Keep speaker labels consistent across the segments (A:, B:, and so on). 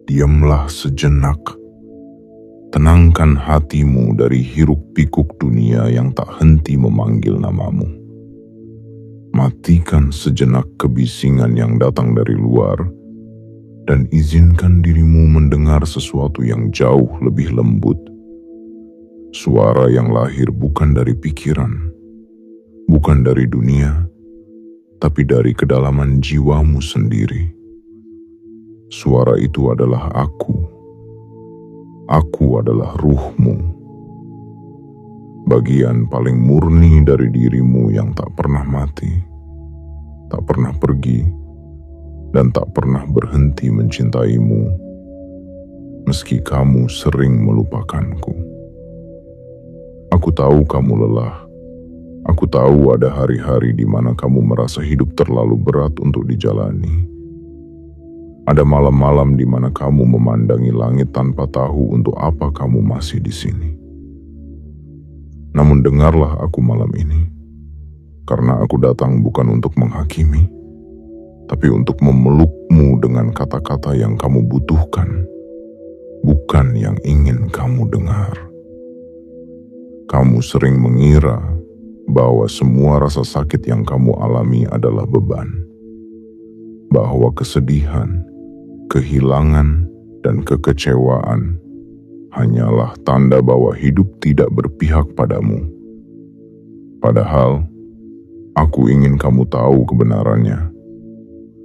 A: Diamlah sejenak. Tenangkan hatimu dari hiruk-pikuk dunia yang tak henti memanggil namamu. Matikan sejenak kebisingan yang datang dari luar dan izinkan dirimu mendengar sesuatu yang jauh lebih lembut. Suara yang lahir bukan dari pikiran, bukan dari dunia, tapi dari kedalaman jiwamu sendiri. Suara itu adalah aku. Aku adalah ruhmu. Bagian paling murni dari dirimu yang tak pernah mati, tak pernah pergi, dan tak pernah berhenti mencintaimu, meski kamu sering melupakanku. Aku tahu kamu lelah. Aku tahu ada hari-hari di mana kamu merasa hidup terlalu berat untuk dijalani. Ada malam-malam di mana kamu memandangi langit tanpa tahu untuk apa kamu masih di sini. Namun dengarlah aku malam ini, karena aku datang bukan untuk menghakimi, tapi untuk memelukmu dengan kata-kata yang kamu butuhkan, bukan yang ingin kamu dengar. Kamu sering mengira bahwa semua rasa sakit yang kamu alami adalah beban, bahwa kesedihan, kehilangan, dan kekecewaan hanyalah tanda bahwa hidup tidak berpihak padamu. Padahal, aku ingin kamu tahu kebenarannya.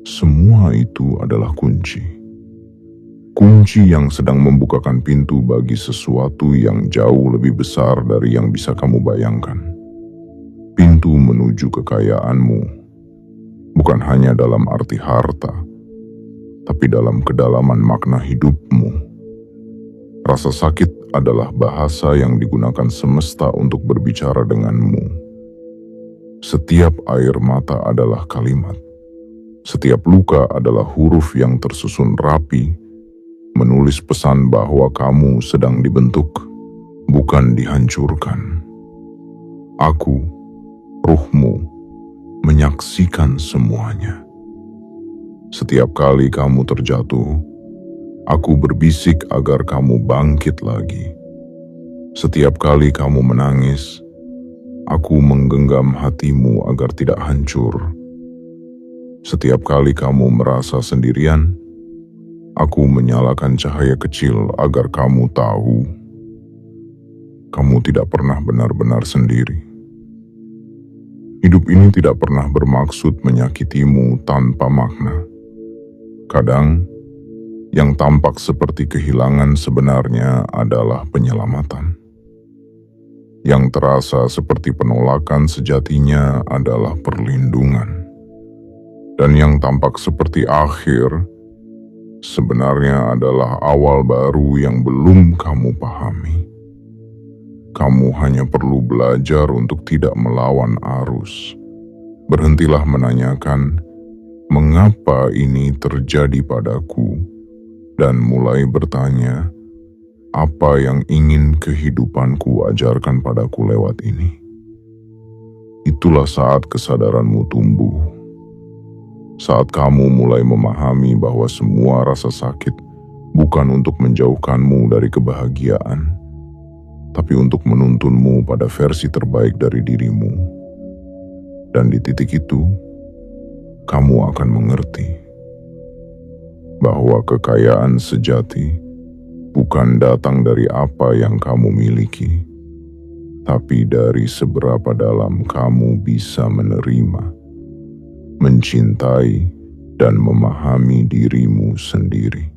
A: Semua itu adalah kunci. Kunci yang sedang membukakan pintu bagi sesuatu yang jauh lebih besar dari yang bisa kamu bayangkan. Pintu menuju kekayaanmu, bukan hanya dalam arti harta, tapi dalam kedalaman makna hidupmu. Rasa sakit adalah bahasa yang digunakan semesta untuk berbicara denganmu. Setiap air mata adalah kalimat. Setiap luka adalah huruf yang tersusun rapi, menulis pesan bahwa kamu sedang dibentuk, bukan dihancurkan. Aku, ruhmu, menyaksikan semuanya. Setiap kali kamu terjatuh, aku berbisik agar kamu bangkit lagi. Setiap kali kamu menangis, aku menggenggam hatimu agar tidak hancur. Setiap kali kamu merasa sendirian, aku menyalakan cahaya kecil agar kamu tahu kamu tidak pernah benar-benar sendiri. Hidup ini tidak pernah bermaksud menyakitimu tanpa makna. Kadang, yang tampak seperti kehilangan sebenarnya adalah penyelamatan. Yang terasa seperti penolakan sejatinya adalah perlindungan. Dan yang tampak seperti akhir, sebenarnya adalah awal baru yang belum kamu pahami. Kamu hanya perlu belajar untuk tidak melawan arus. Berhentilah menanyakan, mengapa ini terjadi padaku? Dan mulai bertanya, apa yang ingin kehidupanku ajarkan padaku lewat ini? Itulah saat kesadaranmu tumbuh. Saat kamu mulai memahami bahwa semua rasa sakit bukan untuk menjauhkanmu dari kebahagiaan, tapi untuk menuntunmu pada versi terbaik dari dirimu. Dan di titik itu, kamu akan mengerti bahwa kekayaan sejati bukan datang dari apa yang kamu miliki, tapi dari seberapa dalam kamu bisa menerima, mencintai, dan memahami dirimu sendiri.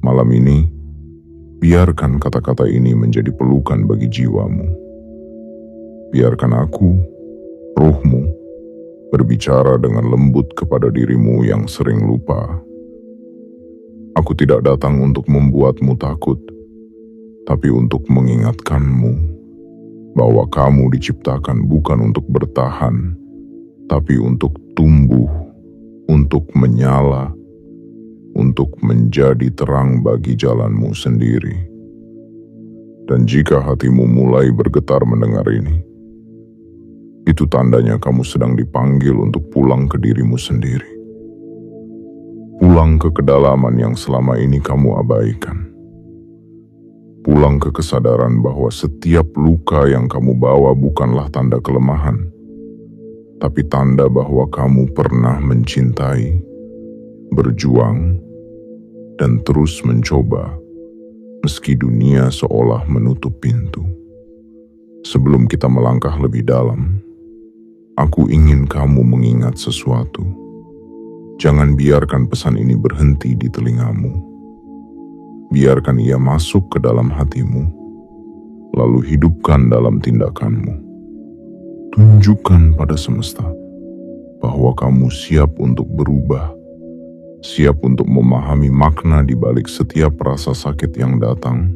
A: Malam ini, biarkan kata-kata ini menjadi pelukan bagi jiwamu. Biarkan aku, ruhmu, berbicara dengan lembut kepada dirimu yang sering lupa. Aku tidak datang untuk membuatmu takut, tapi untuk mengingatkanmu bahwa kamu diciptakan bukan untuk bertahan, tapi untuk tumbuh, untuk menyala, untuk menjadi terang bagi jalanmu sendiri. Dan jika hatimu mulai bergetar mendengar ini, itu tandanya kamu sedang dipanggil untuk pulang ke dirimu sendiri. pulang ke kedalaman yang selama ini kamu abaikan. Pulang ke kesadaran bahwa setiap luka yang kamu bawa bukanlah tanda kelemahan, tapi tanda bahwa kamu pernah mencintai, berjuang, dan terus mencoba, meski dunia seolah menutup pintu. Sebelum kita melangkah lebih dalam, aku ingin kamu mengingat sesuatu. Jangan biarkan pesan ini berhenti di telingamu. Biarkan ia masuk ke dalam hatimu, lalu hidupkan dalam tindakanmu. Tunjukkan pada semesta bahwa kamu siap untuk berubah, siap untuk memahami makna di balik setiap rasa sakit yang datang,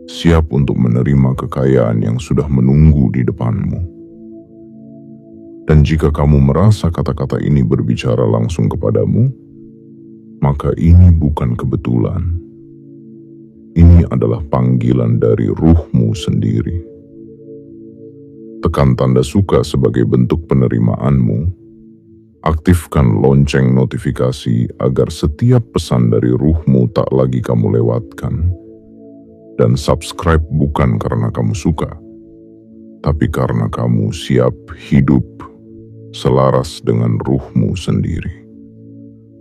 A: siap untuk menerima kekayaan yang sudah menunggu di depanmu. Dan jika kamu merasa kata-kata ini berbicara langsung kepadamu, maka ini bukan kebetulan. Ini adalah panggilan dari ruhmu sendiri. Tekan tanda suka sebagai bentuk penerimaanmu. Aktifkan lonceng notifikasi agar setiap pesan dari ruhmu tak lagi kamu lewatkan. Dan subscribe bukan karena kamu suka, tapi karena kamu siap hidup selaras dengan ruhmu sendiri.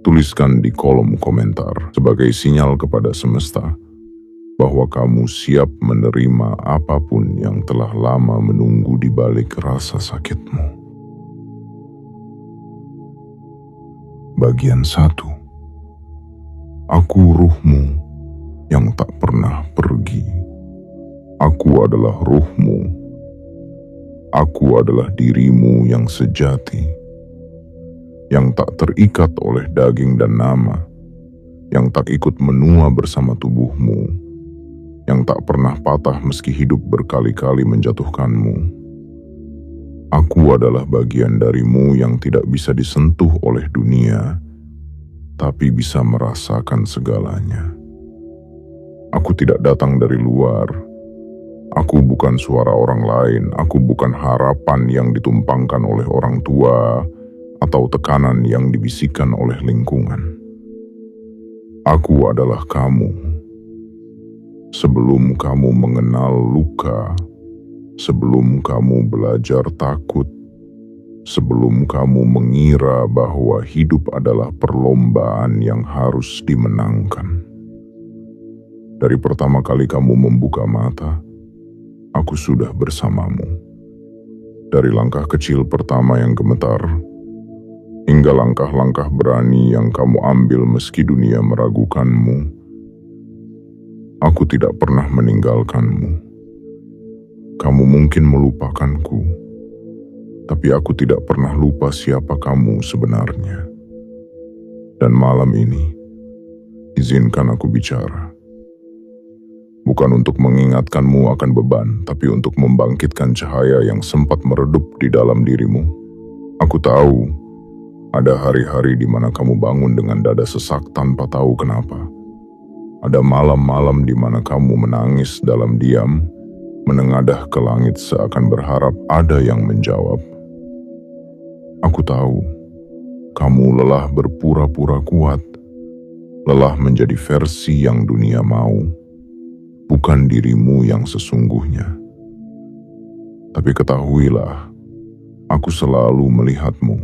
A: Tuliskan di kolom komentar sebagai sinyal kepada semesta bahwa kamu siap menerima apapun yang telah lama menunggu di balik rasa sakitmu. Bagian 1. Aku ruhmu yang tak pernah pergi. Aku adalah ruhmu. Aku adalah dirimu yang sejati, yang tak terikat oleh daging dan nama, yang tak ikut menua bersama tubuhmu, yang tak pernah patah meski hidup berkali-kali menjatuhkanmu. Aku adalah bagian darimu yang tidak bisa disentuh oleh dunia, tapi bisa merasakan segalanya. Aku tidak datang dari luar. Aku bukan suara orang lain. Aku bukan harapan yang ditumpangkan oleh orang tua atau tekanan yang dibisikkan oleh lingkungan. Aku adalah kamu. Sebelum kamu mengenal luka, sebelum kamu belajar takut, sebelum kamu mengira bahwa hidup adalah perlombaan yang harus dimenangkan. Dari pertama kali kamu membuka mata, aku sudah bersamamu. Dari langkah kecil pertama yang gemetar, hingga langkah-langkah berani yang kamu ambil meski dunia meragukanmu, aku tidak pernah meninggalkanmu. Kamu mungkin melupakanku, tapi aku tidak pernah lupa siapa kamu sebenarnya. Dan malam ini, izinkan aku bicara. Bukan untuk mengingatkanmu akan beban, tapi untuk membangkitkan cahaya yang sempat meredup di dalam dirimu. Aku tahu, ada hari-hari di mana kamu bangun dengan dada sesak tanpa tahu kenapa. Ada malam-malam di mana kamu menangis dalam diam, menengadah ke langit seakan berharap ada yang menjawab. Aku tahu, kamu lelah berpura-pura kuat, lelah menjadi versi yang dunia mau, bukan dirimu yang sesungguhnya. Tapi ketahuilah, aku selalu melihatmu,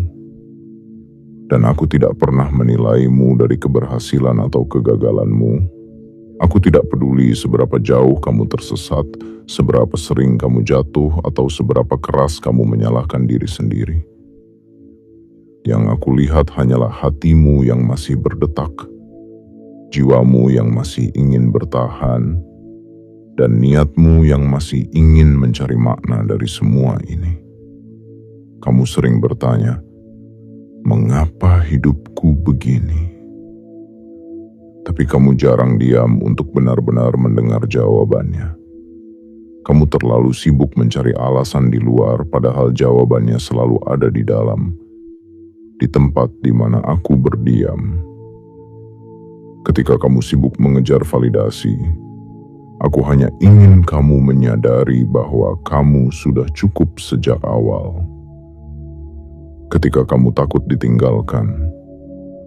A: dan aku tidak pernah menilaimu dari keberhasilan atau kegagalanmu. Aku tidak peduli seberapa jauh kamu tersesat, seberapa sering kamu jatuh, atau seberapa keras kamu menyalahkan diri sendiri. Yang aku lihat hanyalah hatimu yang masih berdetak, jiwamu yang masih ingin bertahan, dan niatmu yang masih ingin mencari makna dari semua ini. Kamu sering bertanya, mengapa hidupku begini? Tapi kamu jarang diam untuk benar-benar mendengar jawabannya. Kamu terlalu sibuk mencari alasan di luar, padahal jawabannya selalu ada di dalam, di tempat di mana aku berdiam. Ketika kamu sibuk mengejar validasi, aku hanya ingin kamu menyadari bahwa kamu sudah cukup sejak awal. Ketika kamu takut ditinggalkan,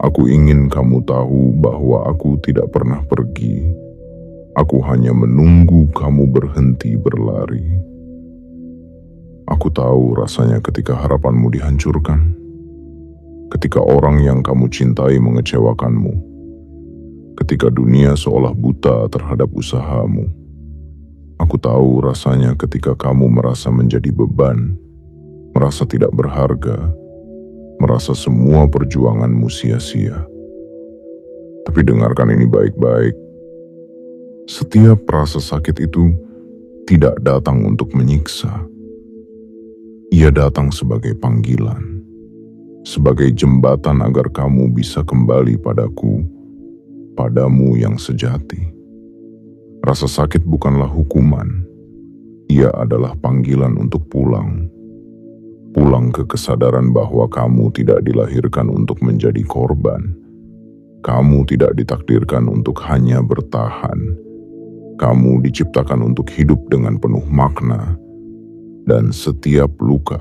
A: Aku ingin kamu tahu bahwa aku tidak pernah pergi. Aku hanya menunggu kamu berhenti berlari. Aku tahu rasanya ketika harapanmu dihancurkan, ketika orang yang kamu cintai mengecewakanmu, ketika dunia seolah buta terhadap usahamu. Aku tahu rasanya ketika kamu merasa menjadi beban, merasa tidak berharga, merasa semua perjuanganmu sia-sia. Tapi dengarkan ini baik-baik. Setiap rasa sakit itu tidak datang untuk menyiksa. Ia datang sebagai panggilan, sebagai jembatan agar kamu bisa kembali padaku, padamu yang sejati. Rasa sakit bukanlah hukuman. Ia adalah panggilan untuk pulang. Pulang ke kesadaran bahwa kamu tidak dilahirkan untuk menjadi korban. Kamu tidak ditakdirkan untuk hanya bertahan. Kamu diciptakan untuk hidup dengan penuh makna. Dan setiap luka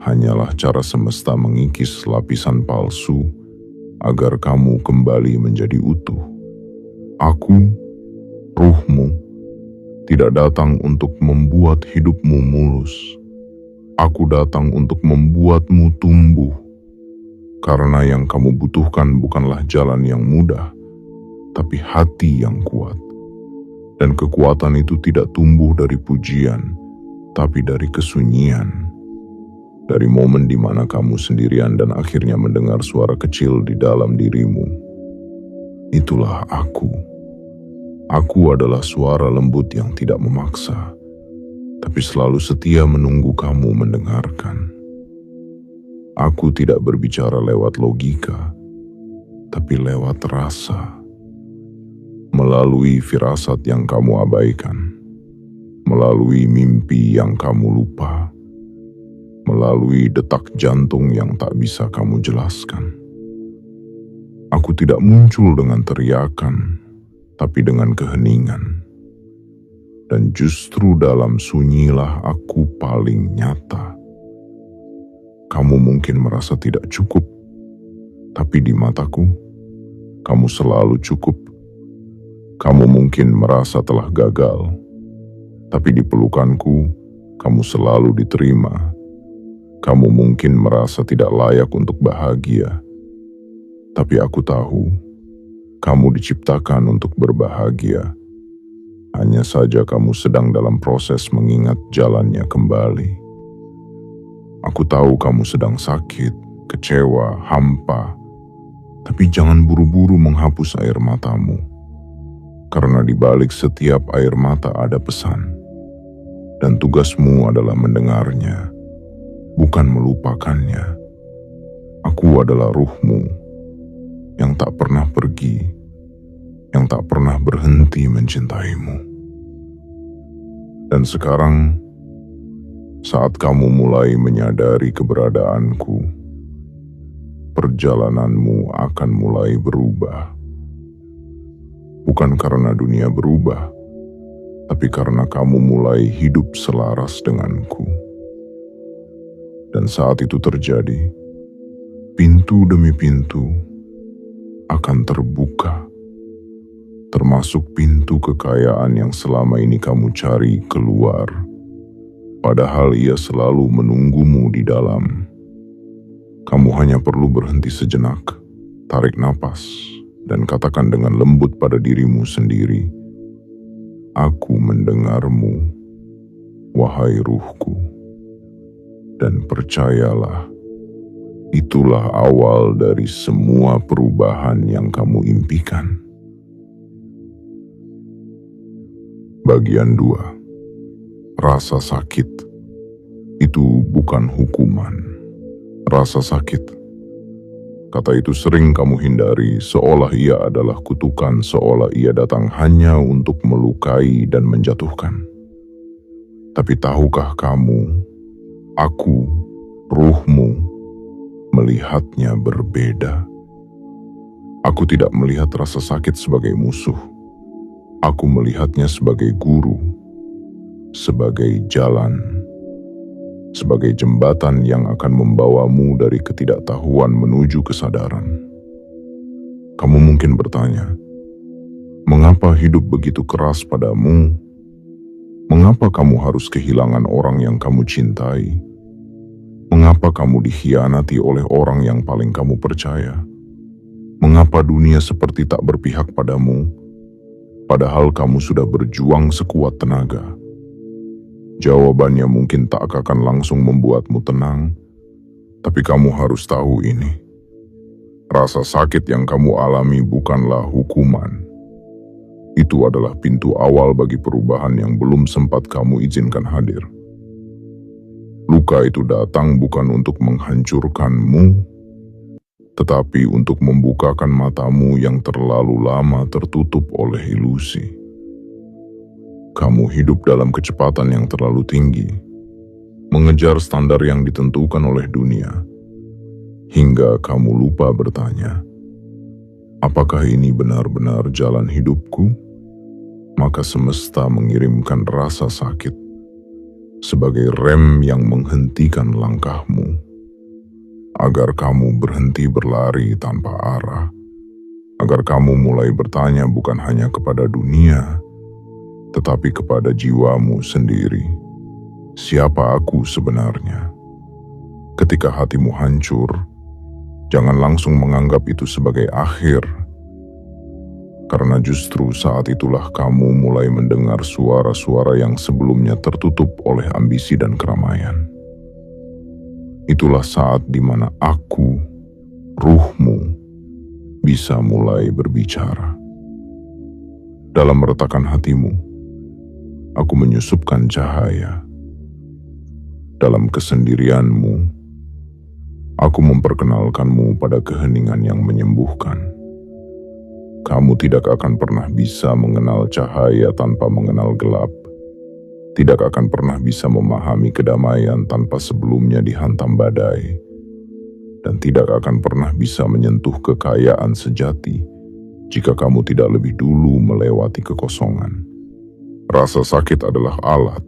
A: hanyalah cara semesta mengikis lapisan palsu agar kamu kembali menjadi utuh. Aku, ruhmu, tidak datang untuk membuat hidupmu mulus. Aku datang untuk membuatmu tumbuh, karena yang kamu butuhkan bukanlah jalan yang mudah, tapi hati yang kuat. Dan kekuatan itu tidak tumbuh dari pujian, tapi dari kesunyian. Dari momen di mana kamu sendirian dan akhirnya mendengar suara kecil di dalam dirimu. Itulah aku. Aku adalah suara lembut yang tidak memaksa, tapi selalu setia menunggu kamu mendengarkan. Aku tidak berbicara lewat logika, tapi lewat rasa. Melalui firasat yang kamu abaikan, melalui mimpi yang kamu lupa, melalui detak jantung yang tak bisa kamu jelaskan. Aku tidak muncul dengan teriakan, tapi dengan keheningan. Dan justru dalam sunyilah aku paling nyata. Kamu mungkin merasa tidak cukup, tapi di mataku, kamu selalu cukup. Kamu mungkin merasa telah gagal, tapi di pelukanku, kamu selalu diterima. Kamu mungkin merasa tidak layak untuk bahagia, tapi aku tahu, kamu diciptakan untuk berbahagia. Hanya saja kamu sedang dalam proses mengingat jalannya kembali. Aku tahu kamu sedang sakit, kecewa, hampa, tapi jangan buru-buru menghapus air matamu. Karena di balik setiap air mata ada pesan, dan tugasmu adalah mendengarnya, bukan melupakannya. Aku adalah ruhmu, yang tak pernah pergi, yang tak pernah berhenti mencintaimu. Dan sekarang, saat kamu mulai menyadari keberadaanku, perjalananmu akan mulai berubah. Bukan karena dunia berubah, tapi karena kamu mulai hidup selaras denganku. Dan saat itu terjadi, pintu demi pintu akan terbuka, termasuk pintu kekayaan yang selama ini kamu cari keluar, padahal ia selalu menunggumu di dalam. Kamu hanya perlu berhenti sejenak, tarik napas, dan katakan dengan lembut pada dirimu sendiri, "Aku mendengarmu, wahai ruhku." Dan percayalah, itulah awal dari semua perubahan yang kamu impikan. Bagian 2. Rasa sakit itu bukan hukuman. Rasa sakit, kata itu sering kamu hindari, seolah ia adalah kutukan, seolah ia datang hanya untuk melukai dan menjatuhkan. Tapi tahukah kamu, aku, ruhmu, melihatnya berbeda. Aku tidak melihat rasa sakit sebagai musuh. Aku melihatnya sebagai guru, sebagai jalan, sebagai jembatan yang akan membawamu dari ketidaktahuan menuju kesadaran. Kamu mungkin bertanya, mengapa hidup begitu keras padamu? Mengapa kamu harus kehilangan orang yang kamu cintai? Mengapa kamu dikhianati oleh orang yang paling kamu percaya? Mengapa dunia seperti tak berpihak padamu, padahal kamu sudah berjuang sekuat tenaga? Jawabannya mungkin tak akan langsung membuatmu tenang, tapi kamu harus tahu ini. Rasa sakit yang kamu alami bukanlah hukuman. Itu adalah pintu awal bagi perubahan yang belum sempat kamu izinkan hadir. Luka itu datang bukan untuk menghancurkanmu, tetapi untuk membukakan matamu yang terlalu lama tertutup oleh ilusi. Kamu hidup dalam kecepatan yang terlalu tinggi, mengejar standar yang ditentukan oleh dunia, hingga kamu lupa bertanya, apakah ini benar-benar jalan hidupku? Maka semesta mengirimkan rasa sakit sebagai rem yang menghentikan langkahmu, agar kamu berhenti berlari tanpa arah, agar kamu mulai bertanya bukan hanya kepada dunia, tetapi kepada jiwamu sendiri. Siapa aku sebenarnya? Ketika hatimu hancur, jangan langsung menganggap itu sebagai akhir, karena justru saat itulah kamu mulai mendengar suara-suara yang sebelumnya tertutup oleh ambisi dan keramaian. Itulah saat di mana aku, ruhmu, bisa mulai berbicara. Dalam meretakan hatimu, aku menyusupkan cahaya. Dalam kesendirianmu, aku memperkenalkanmu pada keheningan yang menyembuhkan. Kamu tidak akan pernah bisa mengenal cahaya tanpa mengenal gelap. Tidak akan pernah bisa memahami kedamaian tanpa sebelumnya dihantam badai. Dan tidak akan pernah bisa menyentuh kekayaan sejati jika kamu tidak lebih dulu melewati kekosongan. Rasa sakit adalah alat.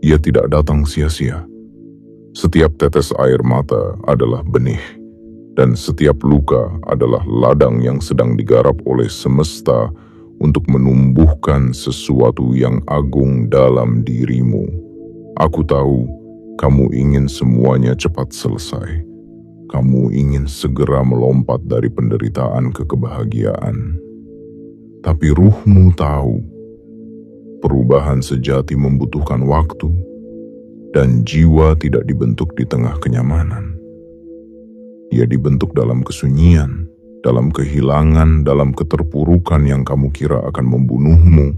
A: Ia tidak datang sia-sia. Setiap tetes air mata adalah benih. Dan setiap luka adalah ladang yang sedang digarap oleh semesta untuk menumbuhkan sesuatu yang agung dalam dirimu. Aku tahu kamu ingin semuanya cepat selesai. Kamu ingin segera melompat dari penderitaan ke kebahagiaan. Tapi ruhmu tahu, perubahan sejati membutuhkan waktu, dan jiwa tidak dibentuk di tengah kenyamanan. Ia dibentuk dalam kesunyian, dalam kehilangan, dalam keterpurukan yang kamu kira akan membunuhmu,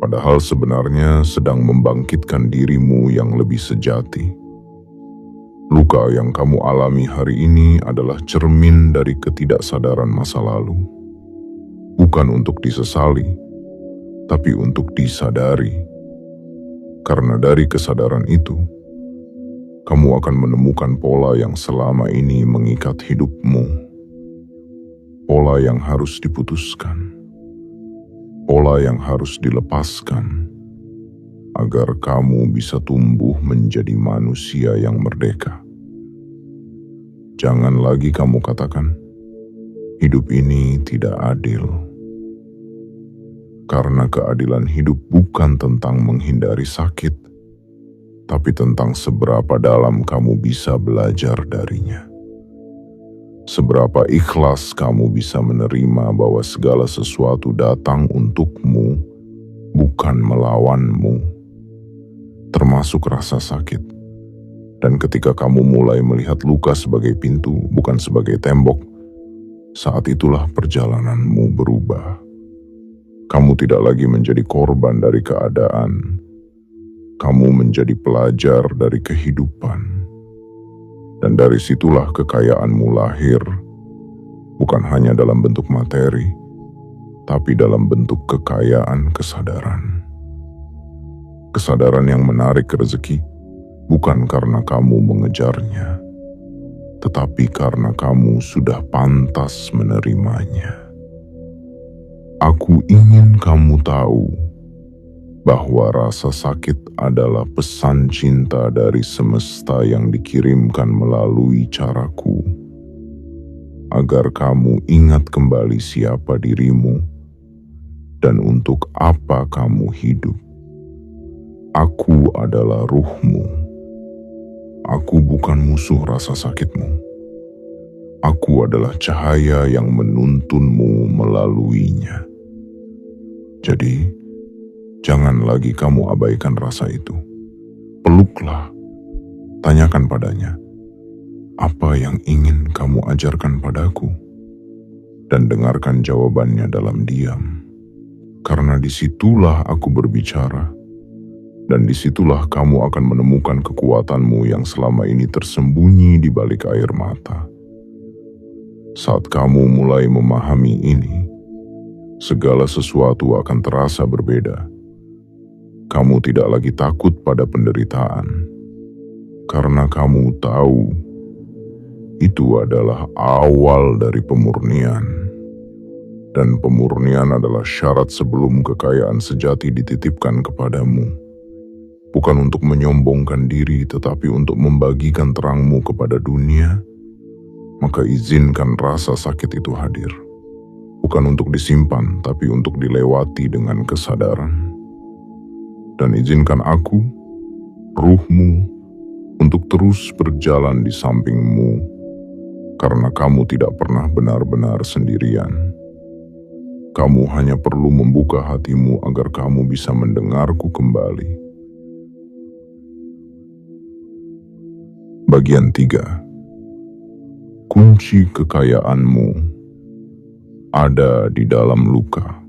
A: padahal sebenarnya sedang membangkitkan dirimu yang lebih sejati. Luka yang kamu alami hari ini adalah cermin dari ketidaksadaran masa lalu. Bukan untuk disesali, tapi untuk disadari. Karena dari kesadaran itu, kamu akan menemukan pola yang selama ini mengikat hidupmu. Pola yang harus diputuskan. Pola yang harus dilepaskan. Agar kamu bisa tumbuh menjadi manusia yang merdeka. Jangan lagi kamu katakan, hidup ini tidak adil. Karena keadilan hidup bukan tentang menghindari sakit, tapi tentang seberapa dalam kamu bisa belajar darinya. Seberapa ikhlas kamu bisa menerima bahwa segala sesuatu datang untukmu, bukan melawanmu, termasuk rasa sakit. Dan ketika kamu mulai melihat luka sebagai pintu, bukan sebagai tembok, saat itulah perjalananmu berubah. Kamu tidak lagi menjadi korban dari keadaan. Kamu menjadi pelajar dari kehidupan. Dan dari situlah kekayaanmu lahir, bukan hanya dalam bentuk materi, tapi dalam bentuk kekayaan kesadaran. Kesadaran yang menarik rezeki, bukan karena kamu mengejarnya, tetapi karena kamu sudah pantas menerimanya. Aku ingin kamu tahu bahwa rasa sakit adalah pesan cinta dari semesta yang dikirimkan melalui caraku. agar kamu ingat kembali siapa dirimu dan untuk apa kamu hidup. Aku adalah ruhmu. Aku bukan musuh rasa sakitmu. Aku adalah cahaya yang menuntunmu melaluinya. Jadi, jangan lagi kamu abaikan rasa itu. Peluklah, tanyakan padanya, apa yang ingin kamu ajarkan padaku? Dan dengarkan jawabannya dalam diam. Karena disitulah aku berbicara, dan disitulah kamu akan menemukan kekuatanmu yang selama ini tersembunyi di balik air mata. Saat kamu mulai memahami ini, segala sesuatu akan terasa berbeda. Kamu tidak lagi takut pada penderitaan, karena kamu tahu itu adalah awal dari pemurnian. Dan pemurnian adalah syarat sebelum kekayaan sejati dititipkan kepadamu. Bukan untuk menyombongkan diri, tetapi untuk membagikan terangmu kepada dunia. Maka izinkan rasa sakit itu hadir. Bukan untuk disimpan, tapi untuk dilewati dengan kesadaran. Dan izinkan aku, ruhmu, untuk terus berjalan di sampingmu, karena kamu tidak pernah benar-benar sendirian. Kamu hanya perlu membuka hatimu agar kamu bisa mendengarku kembali. Bagian 3. Kunci kekayaanmu ada di dalam luka.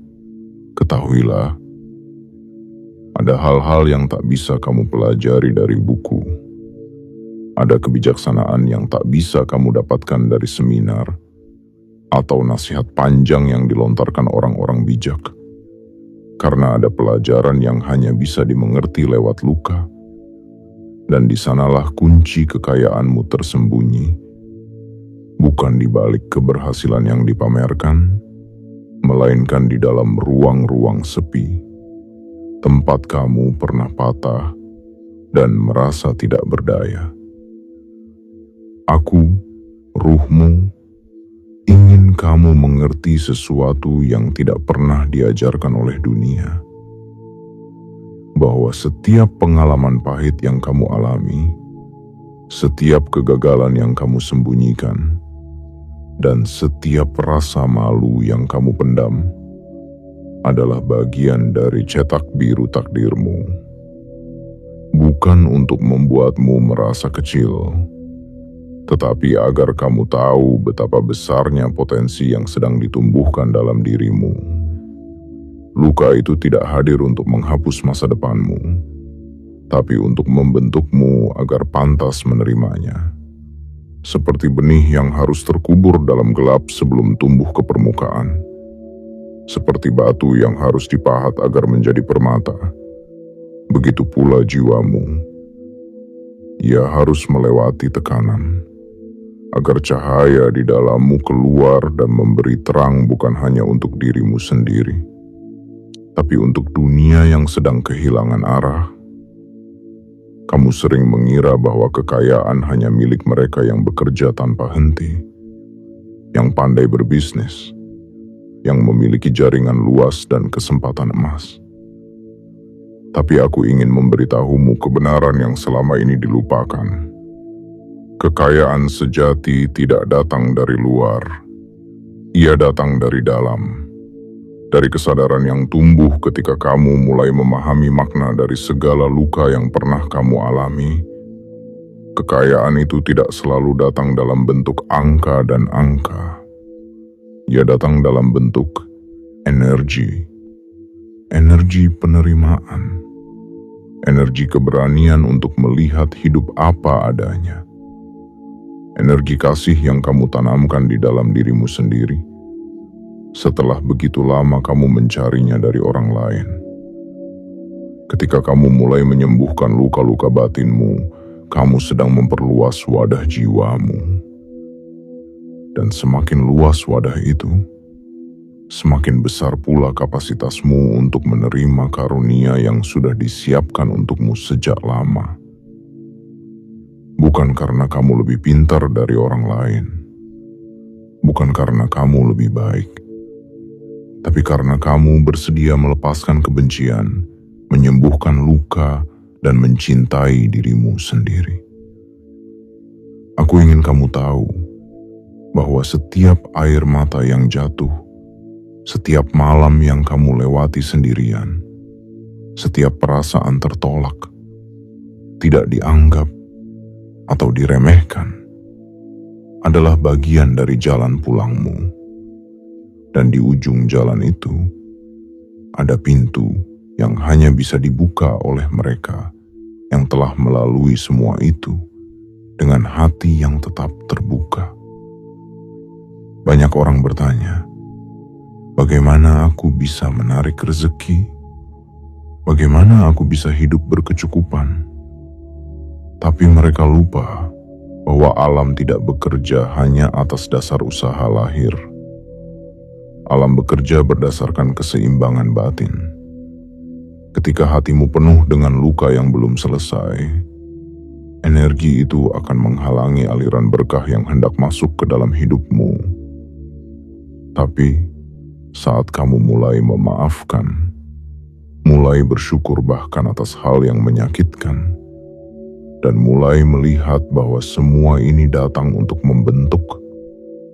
A: Ketahuilah, ada hal-hal yang tak bisa kamu pelajari dari buku. Ada kebijaksanaan yang tak bisa kamu dapatkan dari seminar, atau nasihat panjang yang dilontarkan orang-orang bijak. Karena ada pelajaran yang hanya bisa dimengerti lewat luka. Dan di sanalah kunci kekayaanmu tersembunyi. Bukan di balik keberhasilan yang dipamerkan, melainkan di dalam ruang-ruang sepi. Tempat kamu pernah patah dan merasa tidak berdaya. Aku, ruhmu, ingin kamu mengerti sesuatu yang tidak pernah diajarkan oleh dunia. Bahwa setiap pengalaman pahit yang kamu alami, setiap kegagalan yang kamu sembunyikan, dan setiap rasa malu yang kamu pendam, adalah bagian dari cetak biru takdirmu. Bukan untuk membuatmu merasa kecil, tetapi agar kamu tahu betapa besarnya potensi yang sedang ditumbuhkan dalam dirimu. Luka itu tidak hadir untuk menghapus masa depanmu, tapi untuk membentukmu agar pantas menerimanya. Seperti benih yang harus terkubur dalam gelap sebelum tumbuh ke permukaan. Seperti batu yang harus dipahat agar menjadi permata. Begitu pula jiwamu. Ia harus melewati tekanan, agar cahaya di dalammu keluar dan memberi terang bukan hanya untuk dirimu sendiri, tapi untuk dunia yang sedang kehilangan arah. Kamu sering mengira bahwa kekayaan hanya milik mereka yang bekerja tanpa henti, yang pandai berbisnis, yang memiliki jaringan luas dan kesempatan emas. Tapi aku ingin memberitahumu kebenaran yang selama ini dilupakan. Kekayaan sejati tidak datang dari luar. Ia datang dari dalam. Dari kesadaran yang tumbuh ketika kamu mulai memahami makna dari segala luka yang pernah kamu alami. Kekayaan itu tidak selalu datang dalam bentuk angka dan angka. Ia datang dalam bentuk energi. Energi penerimaan. Energi keberanian untuk melihat hidup apa adanya. Energi kasih yang kamu tanamkan di dalam dirimu sendiri. Setelah begitu lama kamu mencarinya dari orang lain. Ketika kamu mulai menyembuhkan luka-luka batinmu, kamu sedang memperluas wadah jiwamu. Dan semakin luas wadah itu, semakin besar pula kapasitasmu untuk menerima karunia yang sudah disiapkan untukmu sejak lama. Bukan karena kamu lebih pintar dari orang lain. bukan karena kamu lebih baik, tapi karena kamu bersedia melepaskan kebencian, menyembuhkan luka, dan mencintai dirimu sendiri. Aku ingin kamu tahu bahwa setiap air mata yang jatuh, setiap malam yang kamu lewati sendirian, setiap perasaan tertolak, tidak dianggap atau diremehkan, adalah bagian dari jalan pulangmu. Dan di ujung jalan itu, ada pintu yang hanya bisa dibuka oleh mereka yang telah melalui semua itu dengan hati yang tetap terbuka. Banyak orang bertanya, bagaimana aku bisa menarik rezeki? Bagaimana aku bisa hidup berkecukupan? Tapi mereka lupa bahwa alam tidak bekerja hanya atas dasar usaha lahir. Alam bekerja berdasarkan keseimbangan batin. Ketika hatimu penuh dengan luka yang belum selesai, energi itu akan menghalangi aliran berkah yang hendak masuk ke dalam hidupmu. Tapi saat kamu mulai memaafkan, mulai bersyukur bahkan atas hal yang menyakitkan, dan mulai melihat bahwa semua ini datang untuk membentuk,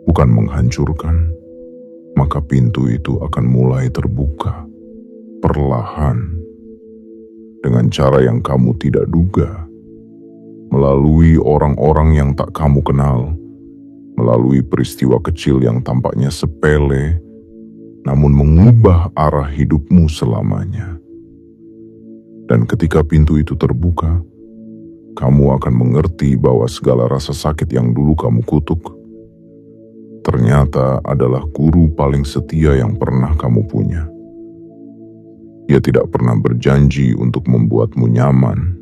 A: bukan menghancurkan, maka pintu itu akan mulai terbuka, perlahan, dengan cara yang kamu tidak duga, melalui orang-orang yang tak kamu kenal, melalui peristiwa kecil yang tampaknya sepele, namun mengubah arah hidupmu selamanya. Dan ketika pintu itu terbuka, kamu akan mengerti bahwa segala rasa sakit yang dulu kamu kutuk, ternyata adalah guru paling setia yang pernah kamu punya. Ia tidak pernah berjanji untuk membuatmu nyaman,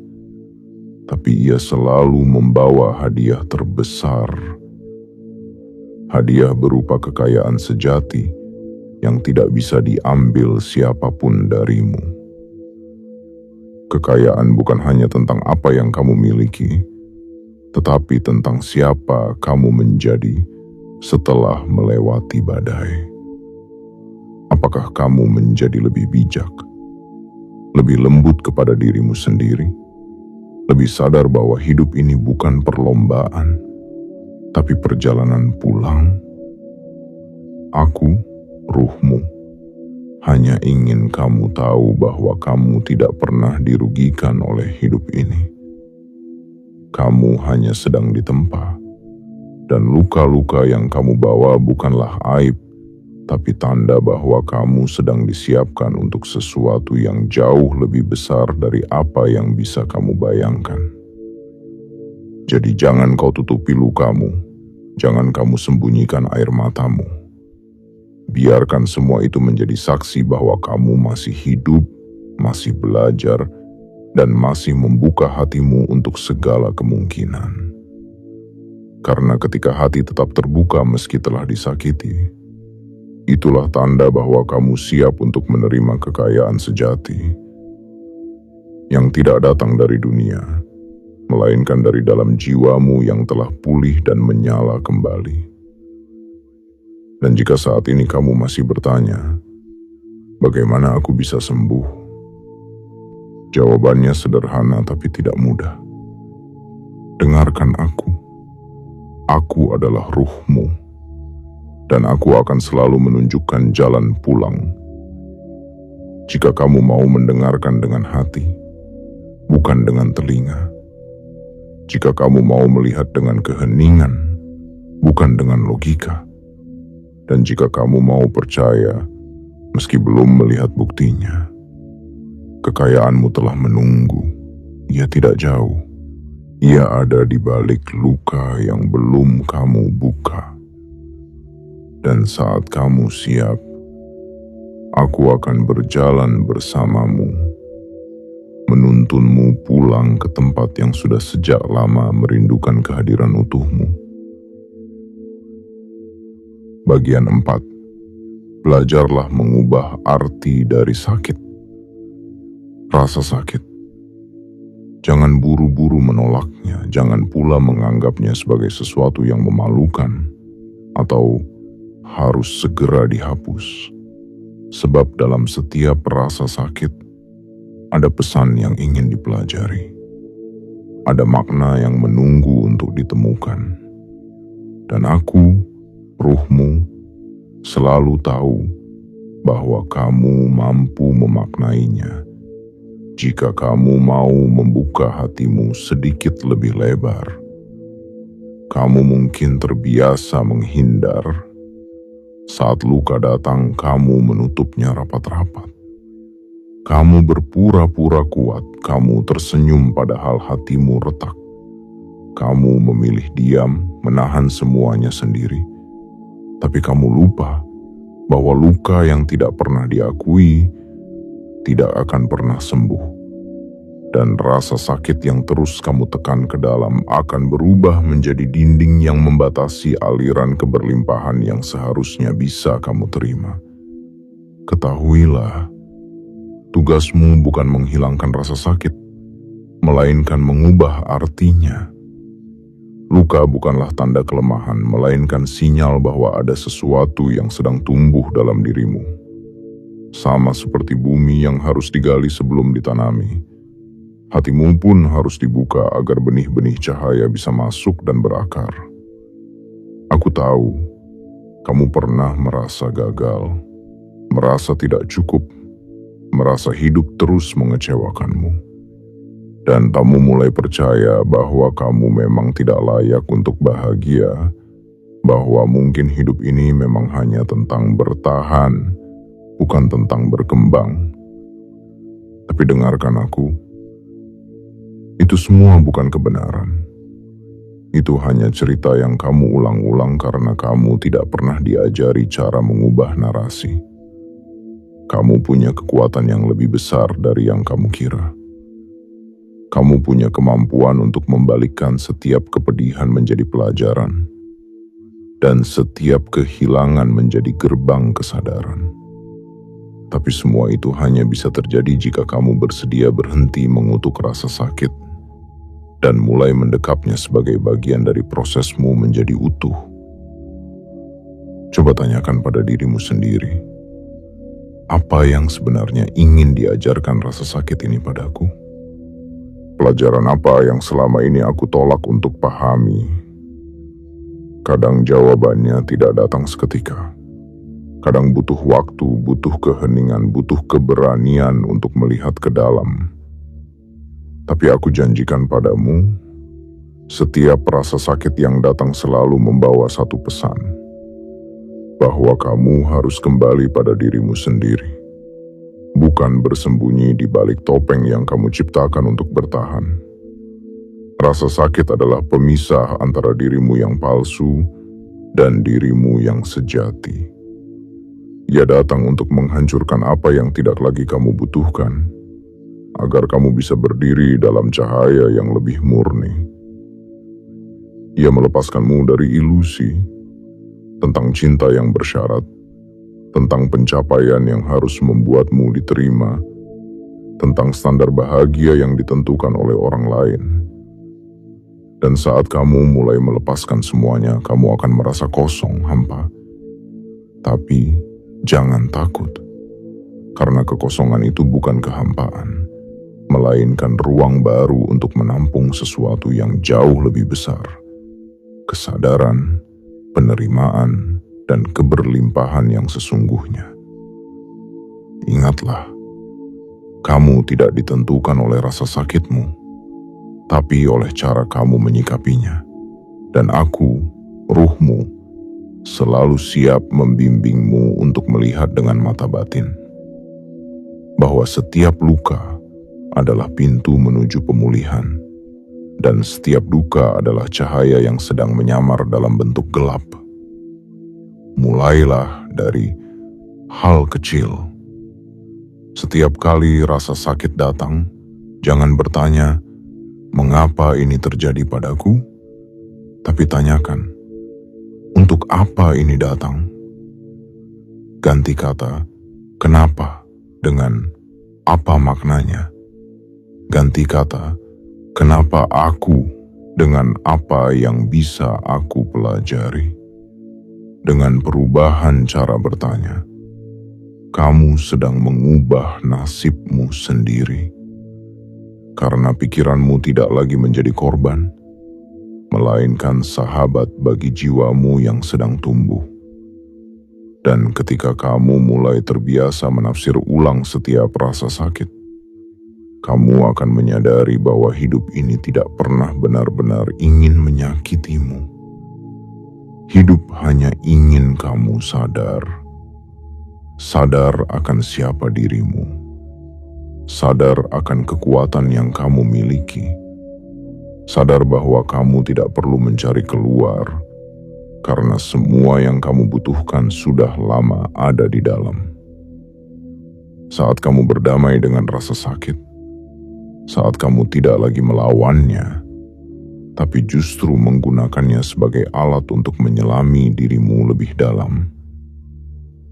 A: tapi ia selalu membawa hadiah terbesar. Hadiah berupa kekayaan sejati yang tidak bisa diambil siapapun darimu. Kekayaan bukan hanya tentang apa yang kamu miliki, tetapi tentang siapa kamu menjadi setelah melewati badai. Apakah kamu menjadi lebih bijak, lebih lembut kepada dirimu sendiri, lebih sadar bahwa hidup ini bukan perlombaan, tapi perjalanan pulang? Aku, ruhmu, hanya ingin kamu tahu bahwa kamu tidak pernah dirugikan oleh hidup ini. Kamu hanya sedang ditempa, dan luka-luka yang kamu bawa bukanlah aib, tapi tanda bahwa kamu sedang disiapkan untuk sesuatu yang jauh lebih besar dari apa yang bisa kamu bayangkan. Jadi jangan kau tutupi lukamu, jangan kamu sembunyikan air matamu. Biarkan semua itu menjadi saksi bahwa kamu masih hidup, masih belajar, dan masih membuka hatimu untuk segala kemungkinan. Karena ketika hati tetap terbuka meski telah disakiti, itulah tanda bahwa kamu siap untuk menerima kekayaan sejati yang tidak datang dari dunia, melainkan dari dalam jiwamu yang telah pulih dan menyala kembali. Dan jika saat ini kamu masih bertanya, bagaimana aku bisa sembuh? Jawabannya sederhana tapi tidak mudah. Dengarkan aku. Aku adalah ruhmu, dan aku akan selalu menunjukkan jalan pulang. Jika kamu mau mendengarkan dengan hati, bukan dengan telinga. Jika kamu mau melihat dengan keheningan, bukan dengan logika. Dan jika kamu mau percaya, meski belum melihat buktinya, kekayaanmu telah menunggu. Ia tidak jauh. Ia ada di balik luka yang belum kamu buka. Dan saat kamu siap, aku akan berjalan bersamamu, menuntunmu pulang ke tempat yang sudah sejak lama merindukan kehadiran utuhmu. Bagian 4. Belajarlah mengubah arti dari sakit. Rasa sakit. Jangan buru-buru menolaknya, jangan pula menganggapnya sebagai sesuatu yang memalukan atau harus segera dihapus. Sebab dalam setiap rasa sakit, ada pesan yang ingin dipelajari. Ada makna yang menunggu untuk ditemukan. Dan aku, ruhmu, selalu tahu bahwa kamu mampu memaknainya jika kamu mau membuka hatimu sedikit lebih lebar. Kamu mungkin terbiasa menghindar. Saat luka datang, kamu menutupnya rapat-rapat. Kamu berpura-pura kuat, kamu tersenyum padahal hatimu retak. Kamu memilih diam, menahan semuanya sendiri. Tapi kamu lupa bahwa luka yang tidak pernah diakui tidak akan pernah sembuh. Dan rasa sakit yang terus kamu tekan ke dalam akan berubah menjadi dinding yang membatasi aliran keberlimpahan yang seharusnya bisa kamu terima. Ketahuilah, tugasmu bukan menghilangkan rasa sakit, melainkan mengubah artinya. Luka bukanlah tanda kelemahan, melainkan sinyal bahwa ada sesuatu yang sedang tumbuh dalam dirimu. Sama seperti bumi yang harus digali sebelum ditanami, hatimu pun harus dibuka agar benih-benih cahaya bisa masuk dan berakar. Aku tahu, kamu pernah merasa gagal, merasa tidak cukup, merasa hidup terus mengecewakanmu. Dan kamu mulai percaya bahwa kamu memang tidak layak untuk bahagia, bahwa mungkin hidup ini memang hanya tentang bertahan, bukan tentang berkembang. Tapi dengarkan aku, itu semua bukan kebenaran. Itu hanya cerita yang kamu ulang-ulang karena kamu tidak pernah diajari cara mengubah narasi. Kamu punya kekuatan yang lebih besar dari yang kamu kira. Kamu punya kemampuan untuk membalikkan setiap kepedihan menjadi pelajaran, dan setiap kehilangan menjadi gerbang kesadaran. Tapi semua itu hanya bisa terjadi jika kamu bersedia berhenti mengutuk rasa sakit dan mulai mendekapnya sebagai bagian dari prosesmu menjadi utuh. Coba tanyakan pada dirimu sendiri, apa yang sebenarnya ingin diajarkan rasa sakit ini padaku? Pelajaran apa yang selama ini aku tolak untuk pahami? Kadang jawabannya tidak datang seketika. Kadang butuh waktu, butuh keheningan, butuh keberanian untuk melihat ke dalam. Tapi aku janjikan padamu, setiap rasa sakit yang datang selalu membawa satu pesan, bahwa kamu harus kembali pada dirimu sendiri, bukan bersembunyi di balik topeng yang kamu ciptakan untuk bertahan. Rasa sakit adalah pemisah antara dirimu yang palsu dan dirimu yang sejati. Ia datang untuk menghancurkan apa yang tidak lagi kamu butuhkan, agar kamu bisa berdiri dalam cahaya yang lebih murni. Ia melepaskanmu dari ilusi tentang cinta yang bersyarat, tentang pencapaian yang harus membuatmu diterima, tentang standar bahagia yang ditentukan oleh orang lain. Dan saat kamu mulai melepaskan semuanya, kamu akan merasa kosong, hampa. Tapi jangan takut, karena kekosongan itu bukan kehampaan, melainkan ruang baru untuk menampung sesuatu yang jauh lebih besar. Kesadaran, penerimaan, dan keberlimpahan yang sesungguhnya. Ingatlah, kamu tidak ditentukan oleh rasa sakitmu, tapi oleh cara kamu menyikapinya. Dan aku, ruhmu, selalu siap membimbingmu untuk melihat dengan mata batin, bahwa setiap luka adalah pintu menuju pemulihan, dan setiap duka adalah cahaya yang sedang menyamar dalam bentuk gelap. Mulailah dari hal kecil. Setiap kali rasa sakit datang, jangan bertanya, "Mengapa ini terjadi padaku?" Tapi tanyakan, "Untuk apa ini datang?" Ganti kata "kenapa" dengan "apa maknanya?" Ganti kata, "Kenapa aku?" dengan apa yang bisa aku pelajari. Dengan perubahan cara bertanya, kamu sedang mengubah nasibmu sendiri. Karena pikiranmu tidak lagi menjadi korban, melainkan sahabat bagi jiwamu yang sedang tumbuh. Dan ketika kamu mulai terbiasa menafsir ulang setiap rasa sakit, kamu akan menyadari bahwa hidup ini tidak pernah benar-benar ingin menyakitimu. Hidup hanya ingin kamu sadar akan siapa dirimu, sadar akan kekuatan yang kamu miliki, sadar bahwa kamu tidak perlu mencari keluar, karena semua yang kamu butuhkan sudah lama ada di dalam. Saat kamu berdamai dengan rasa sakit, saat kamu tidak lagi melawannya, tapi justru menggunakannya sebagai alat untuk menyelami dirimu lebih dalam,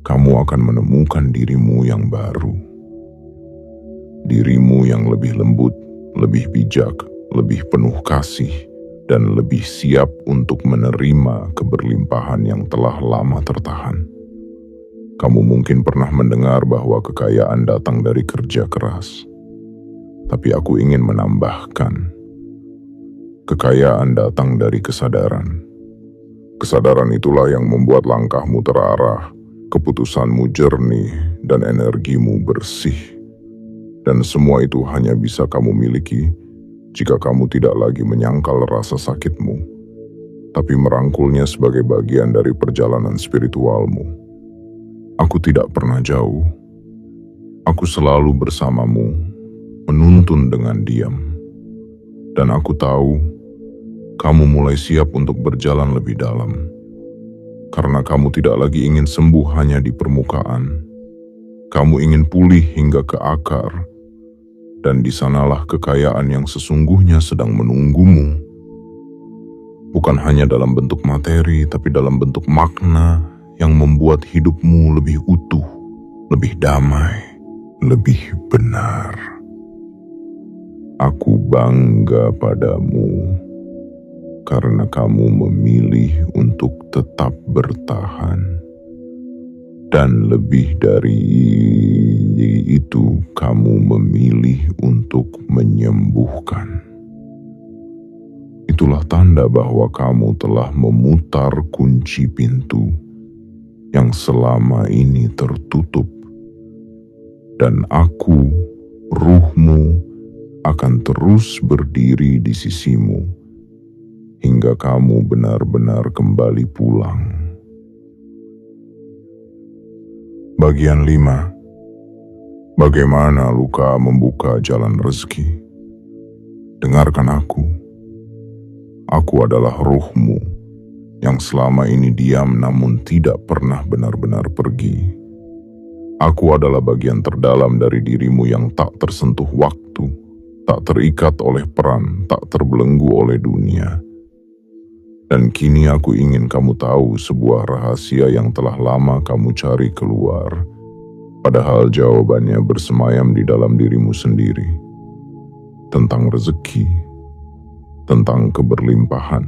A: kamu akan menemukan dirimu yang baru. Dirimu yang lebih lembut, lebih bijak, lebih penuh kasih, dan lebih siap untuk menerima keberlimpahan yang telah lama tertahan. Kamu mungkin pernah mendengar bahwa kekayaan datang dari kerja keras. Tapi aku ingin menambahkan, kekayaan datang dari kesadaran. Kesadaran itulah yang membuat langkahmu terarah, keputusanmu jernih, dan energimu bersih. Dan semua itu hanya bisa kamu miliki jika kamu tidak lagi menyangkal rasa sakitmu, tapi merangkulnya sebagai bagian dari perjalanan spiritualmu. Aku tidak pernah jauh. Aku selalu bersamamu, menuntun dengan diam. Dan aku tahu, kamu mulai siap untuk berjalan lebih dalam. Karena kamu tidak lagi ingin sembuh hanya di permukaan. Kamu ingin pulih hingga ke akar. Dan di sanalah kekayaan yang sesungguhnya sedang menunggumu. Bukan hanya dalam bentuk materi, tapi dalam bentuk makna yang membuat hidupmu lebih utuh, lebih damai, lebih benar. Aku bangga padamu karena kamu memilih untuk tetap bertahan. Dan lebih dari itu, kamu memilih untuk menyembuhkan. Itulah tanda bahwa kamu telah memutar kunci pintu yang selama ini tertutup. Dan aku, ruhmu, akan terus berdiri di sisimu hingga kamu benar-benar kembali pulang. Bagian 5. Bagaimana luka membuka jalan rezeki? Dengarkan aku. Aku adalah ruhmu yang selama ini diam namun tidak pernah benar-benar pergi. Aku adalah bagian terdalam dari dirimu yang tak tersentuh waktu, tak terikat oleh peran, tak terbelenggu oleh dunia. Dan kini aku ingin kamu tahu sebuah rahasia yang telah lama kamu cari keluar, padahal jawabannya bersemayam di dalam dirimu sendiri. Tentang rezeki, tentang keberlimpahan,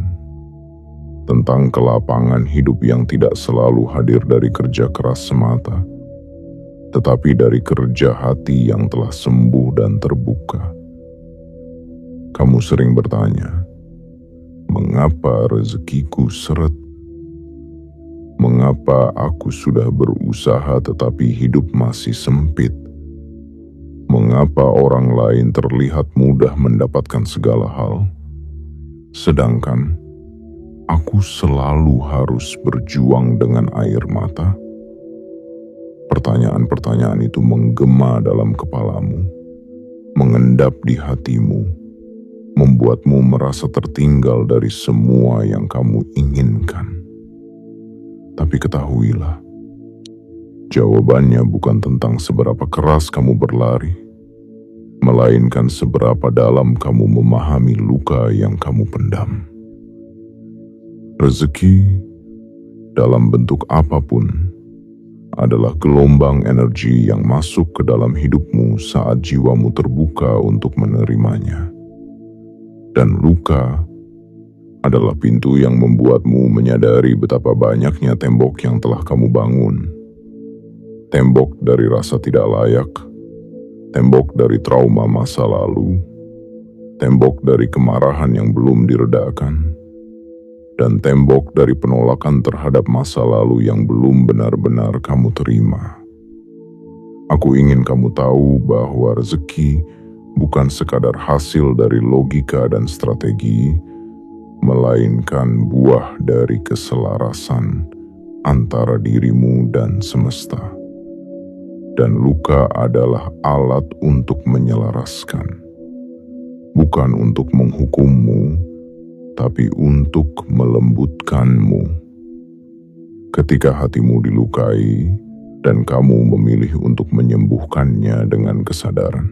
A: tentang kelapangan hidup yang tidak selalu hadir dari kerja keras semata, tetapi dari kerja hati yang telah sembuh dan terbuka. Kamu sering bertanya, mengapa rezekiku seret? Mengapa aku sudah berusaha tetapi hidup masih sempit? Mengapa orang lain terlihat mudah mendapatkan segala hal, sedangkan aku selalu harus berjuang dengan air mata? Pertanyaan-pertanyaan itu menggema dalam kepalamu, mengendap di hatimu, membuatmu merasa tertinggal dari semua yang kamu inginkan. Tapi ketahuilah, jawabannya bukan tentang seberapa keras kamu berlari, melainkan seberapa dalam kamu memahami luka yang kamu pendam. Rezeki, dalam bentuk apapun, adalah gelombang energi yang masuk ke dalam hidupmu saat jiwamu terbuka untuk menerimanya. Dan luka adalah pintu yang membuatmu menyadari betapa banyaknya tembok yang telah kamu bangun. Tembok dari rasa tidak layak, tembok dari trauma masa lalu, tembok dari kemarahan yang belum diredakan, dan tembok dari penolakan terhadap masa lalu yang belum benar-benar kamu terima. Aku ingin kamu tahu bahwa rezeki bukan sekadar hasil dari logika dan strategi, melainkan buah dari keselarasan antara dirimu dan semesta. Dan luka adalah alat untuk menyelaraskan, bukan untuk menghukummu, tapi untuk melembutkanmu. Ketika hatimu dilukai, dan kamu memilih untuk menyembuhkannya dengan kesadaran,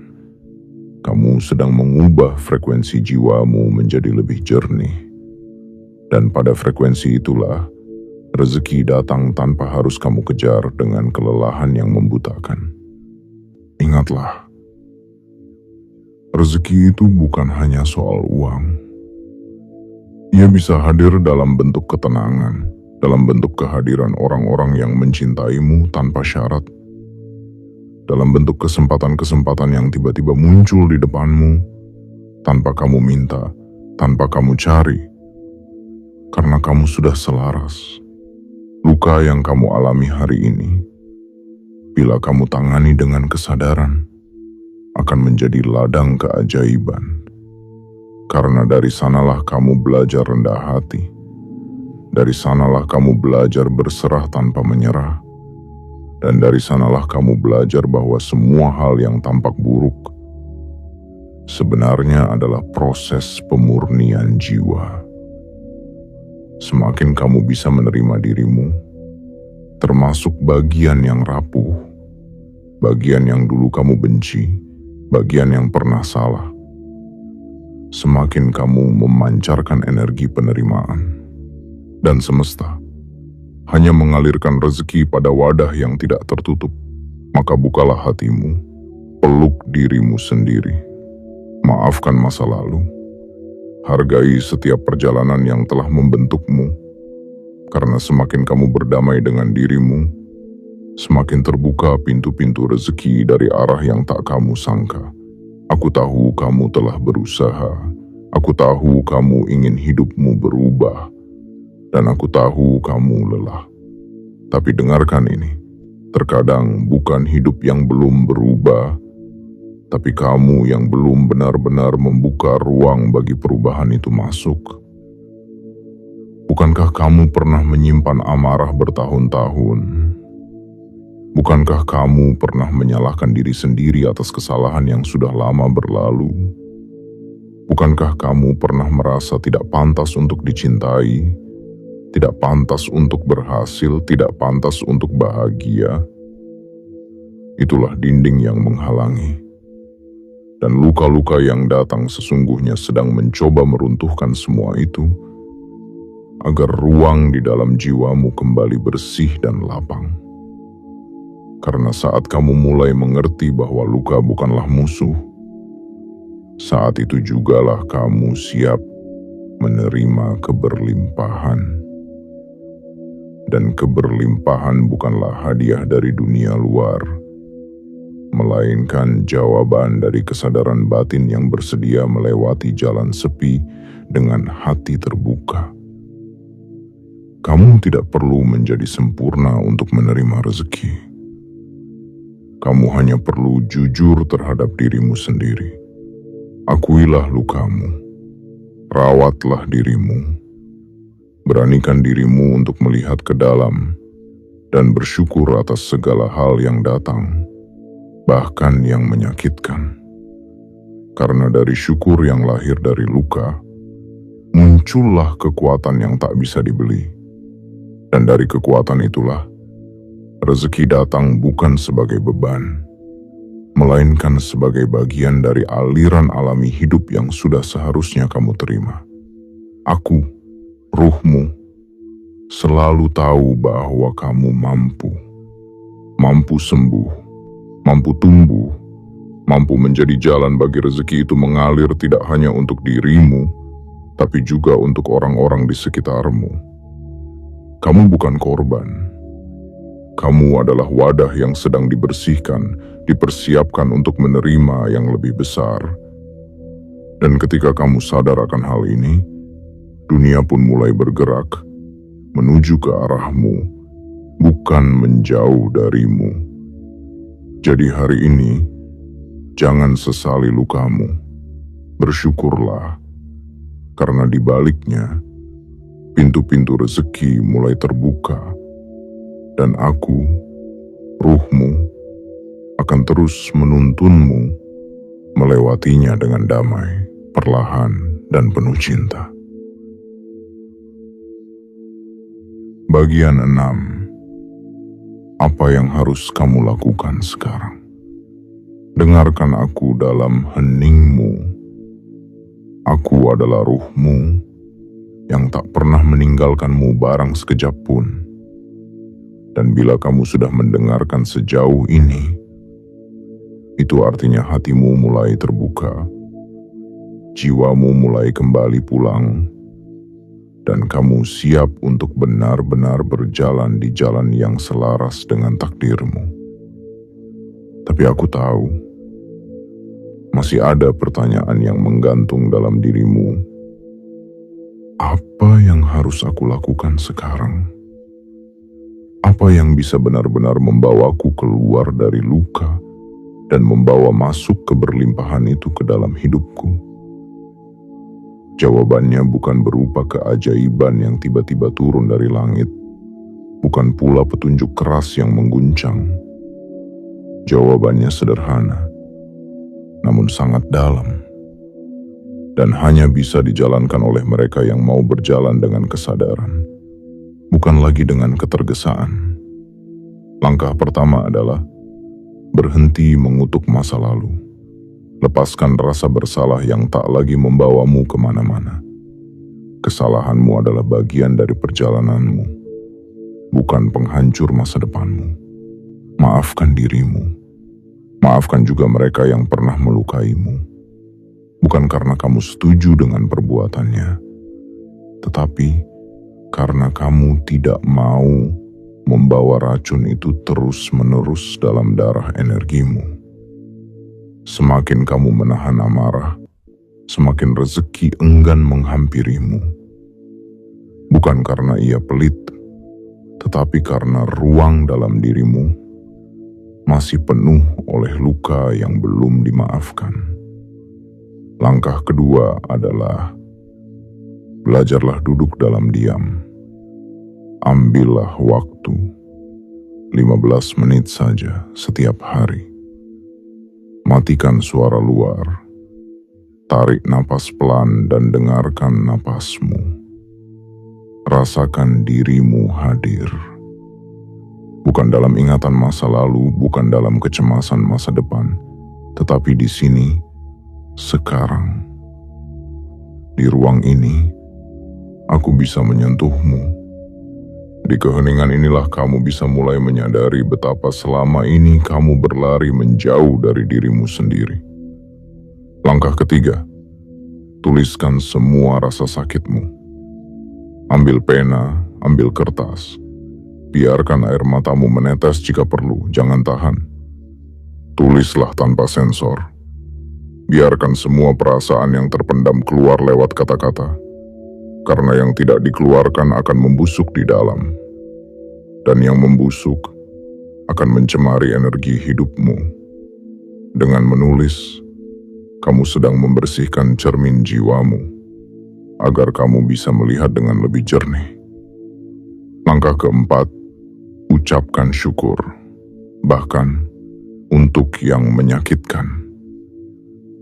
A: kamu sedang mengubah frekuensi jiwamu menjadi lebih jernih. Dan pada frekuensi itulah, rezeki datang tanpa harus kamu kejar dengan kelelahan yang membutakan. Ingatlah, rezeki itu bukan hanya soal uang. Ia bisa hadir dalam bentuk ketenangan, dalam bentuk kehadiran orang-orang yang mencintaimu tanpa syarat, dalam bentuk kesempatan-kesempatan yang tiba-tiba muncul di depanmu, tanpa kamu minta, tanpa kamu cari, karena kamu sudah selaras. Luka yang kamu alami hari ini, bila kamu tangani dengan kesadaran, akan menjadi ladang keajaiban. Karena dari sanalah kamu belajar rendah hati. Dari sanalah kamu belajar berserah tanpa menyerah. Dan dari sanalah kamu belajar bahwa semua hal yang tampak buruk sebenarnya adalah proses pemurnian jiwa. Semakin kamu bisa menerima dirimu, termasuk bagian yang rapuh, bagian yang dulu kamu benci, bagian yang pernah salah, semakin kamu memancarkan energi penerimaan. Dan semesta hanya mengalirkan rezeki pada wadah yang tidak tertutup. Maka bukalah hatimu, peluk dirimu sendiri, maafkan masa lalu, hargai setiap perjalanan yang telah membentukmu, karena semakin kamu berdamai dengan dirimu, semakin terbuka pintu-pintu rezeki dari arah yang tak kamu sangka. Aku tahu kamu telah berusaha, aku tahu kamu ingin hidupmu berubah, dan aku tahu kamu lelah. Tapi dengarkan ini, terkadang bukan hidup yang belum berubah, tapi kamu yang belum benar-benar membuka ruang bagi perubahan itu masuk. Bukankah kamu pernah menyimpan amarah bertahun-tahun? Bukankah kamu pernah menyalahkan diri sendiri atas kesalahan yang sudah lama berlalu? Bukankah kamu pernah merasa tidak pantas untuk dicintai, tidak pantas untuk berhasil, tidak pantas untuk bahagia? Itulah dinding yang menghalangi. Dan luka-luka yang datang sesungguhnya sedang mencoba meruntuhkan semua itu, agar ruang di dalam jiwamu kembali bersih dan lapang. Karena saat kamu mulai mengerti bahwa luka bukanlah musuh, saat itu jugalah kamu siap menerima keberlimpahan. Dan keberlimpahan bukanlah hadiah dari dunia luar, melainkan jawaban dari kesadaran batin yang bersedia melewati jalan sepi dengan hati terbuka. Kamu tidak perlu menjadi sempurna untuk menerima rezeki. Kamu hanya perlu jujur terhadap dirimu sendiri. Akuilah lukamu, rawatlah dirimu, beranikan dirimu untuk melihat ke dalam dan bersyukur atas segala hal yang datang, bahkan yang menyakitkan. Karena dari syukur yang lahir dari luka, muncullah kekuatan yang tak bisa dibeli. Dan dari kekuatan itulah, rezeki datang bukan sebagai beban, melainkan sebagai bagian dari aliran alami hidup yang sudah seharusnya kamu terima. Aku, ruhmu, selalu tahu bahwa kamu mampu sembuh, mampu tumbuh, mampu menjadi jalan bagi rezeki itu mengalir tidak hanya untuk dirimu, tapi juga untuk orang-orang di sekitarmu. Kamu bukan korban. Kamu adalah wadah yang sedang dibersihkan, dipersiapkan untuk menerima yang lebih besar. Dan ketika kamu sadar akan hal ini, dunia pun mulai bergerak menuju ke arahmu, bukan menjauh darimu. Jadi hari ini, jangan sesali lukamu. Bersyukurlah, karena di baliknya, pintu-pintu rezeki mulai terbuka, dan aku, ruhmu, akan terus menuntunmu melewatinya dengan damai, perlahan, dan penuh cinta. Bagian 6. Apa yang harus kamu lakukan sekarang? Dengarkan aku dalam heningmu. Aku adalah ruhmu yang tak pernah meninggalkanmu barang sekejap pun. Dan bila kamu sudah mendengarkan sejauh ini, itu artinya hatimu mulai terbuka, jiwamu mulai kembali pulang, dan kamu siap untuk benar-benar berjalan di jalan yang selaras dengan takdirmu. Tapi aku tahu, masih ada pertanyaan yang menggantung dalam dirimu. Apa yang harus aku lakukan sekarang? Apa yang bisa benar-benar membawaku keluar dari luka dan membawa masuk keberlimpahan itu ke dalam hidupku? Jawabannya bukan berupa keajaiban yang tiba-tiba turun dari langit, bukan pula petunjuk keras yang mengguncang. Jawabannya sederhana, namun sangat dalam, dan hanya bisa dijalankan oleh mereka yang mau berjalan dengan kesadaran, bukan lagi dengan ketergesaan. Langkah pertama adalah berhenti mengutuk masa lalu. Lepaskan rasa bersalah yang tak lagi membawamu kemana-mana. Kesalahanmu adalah bagian dari perjalananmu, bukan penghancur masa depanmu. Maafkan dirimu. Maafkan juga mereka yang pernah melukaimu. Bukan karena kamu setuju dengan perbuatannya, tetapi karena kamu tidak mau membawa racun itu terus-menerus dalam darah energimu. Semakin kamu menahan amarah, semakin rezeki enggan menghampirimu. Bukan karena ia pelit, tetapi karena ruang dalam dirimu masih penuh oleh luka yang belum dimaafkan. Langkah kedua adalah belajarlah duduk dalam diam. Ambillah waktu 15 menit saja setiap hari. Matikan suara luar, tarik napas pelan dan dengarkan napasmu. Rasakan dirimu hadir. Bukan dalam ingatan masa lalu, bukan dalam kecemasan masa depan, tetapi di sini, sekarang. Di ruang ini, aku bisa menyentuhmu. Di keheningan inilah kamu bisa mulai menyadari betapa selama ini kamu berlari menjauh dari dirimu sendiri. Langkah ketiga, tuliskan semua rasa sakitmu. Ambil pena, ambil kertas. Biarkan air matamu menetes jika perlu, jangan tahan. Tulislah tanpa sensor. Biarkan semua perasaan yang terpendam keluar lewat kata-kata. Karena yang tidak dikeluarkan akan membusuk di dalam. Dan yang membusuk akan mencemari energi hidupmu. Dengan menulis, kamu sedang membersihkan cermin jiwamu, agar kamu bisa melihat dengan lebih jernih. Langkah keempat, ucapkan syukur, bahkan untuk yang menyakitkan.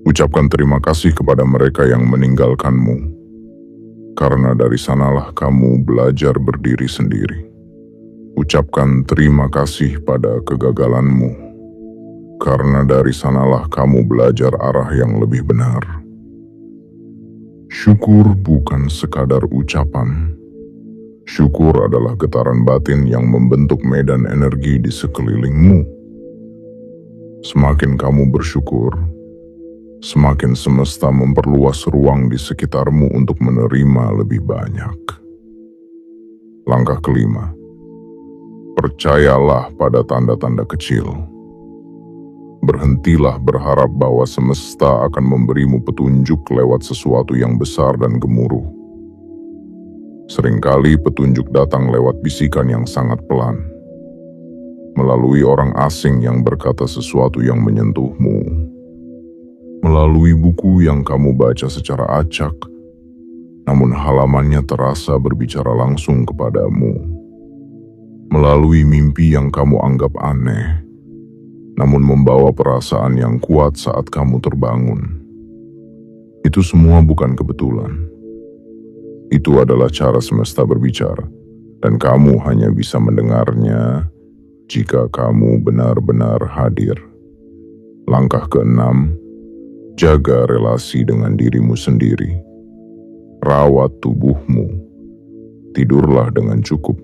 A: Ucapkan terima kasih kepada mereka yang meninggalkanmu, karena dari sanalah kamu belajar berdiri sendiri. Ucapkan terima kasih pada kegagalanmu, karena dari sanalah kamu belajar arah yang lebih benar. Syukur bukan sekadar ucapan. Syukur adalah getaran batin yang membentuk medan energi di sekelilingmu. Semakin kamu bersyukur, semakin semesta memperluas ruang di sekitarmu untuk menerima lebih banyak. Langkah kelima, percayalah pada tanda-tanda kecil. Berhentilah berharap bahwa semesta akan memberimu petunjuk lewat sesuatu yang besar dan gemuruh. Seringkali petunjuk datang lewat bisikan yang sangat pelan, melalui orang asing yang berkata sesuatu yang menyentuhmu, melalui buku yang kamu baca secara acak, namun halamannya terasa berbicara langsung kepadamu, melalui mimpi yang kamu anggap aneh, namun membawa perasaan yang kuat saat kamu terbangun. Itu semua bukan kebetulan. Itu adalah cara semesta berbicara, dan kamu hanya bisa mendengarnya jika kamu benar-benar hadir. Langkah keenam, jaga relasi dengan dirimu sendiri. Rawat tubuhmu. Tidurlah dengan cukup.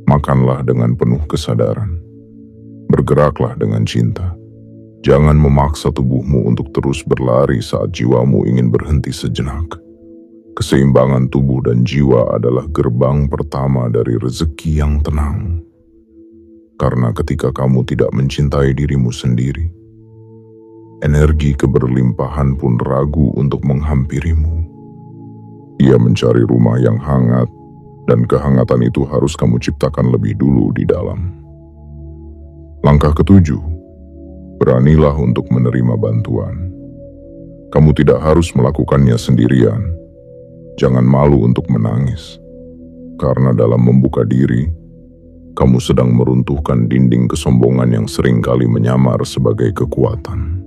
A: Makanlah dengan penuh kesadaran. Bergeraklah dengan cinta. Jangan memaksa tubuhmu untuk terus berlari saat jiwamu ingin berhenti sejenak. Keseimbangan tubuh dan jiwa adalah gerbang pertama dari rezeki yang tenang. Karena ketika kamu tidak mencintai dirimu sendiri, energi keberlimpahan pun ragu untuk menghampirimu. Ia mencari rumah yang hangat, dan kehangatan itu harus kamu ciptakan lebih dulu di dalam. Langkah ketujuh, beranilah untuk menerima bantuan. Kamu tidak harus melakukannya sendirian. Jangan malu untuk menangis, karena dalam membuka diri, kamu sedang meruntuhkan dinding kesombongan yang seringkali menyamar sebagai kekuatan.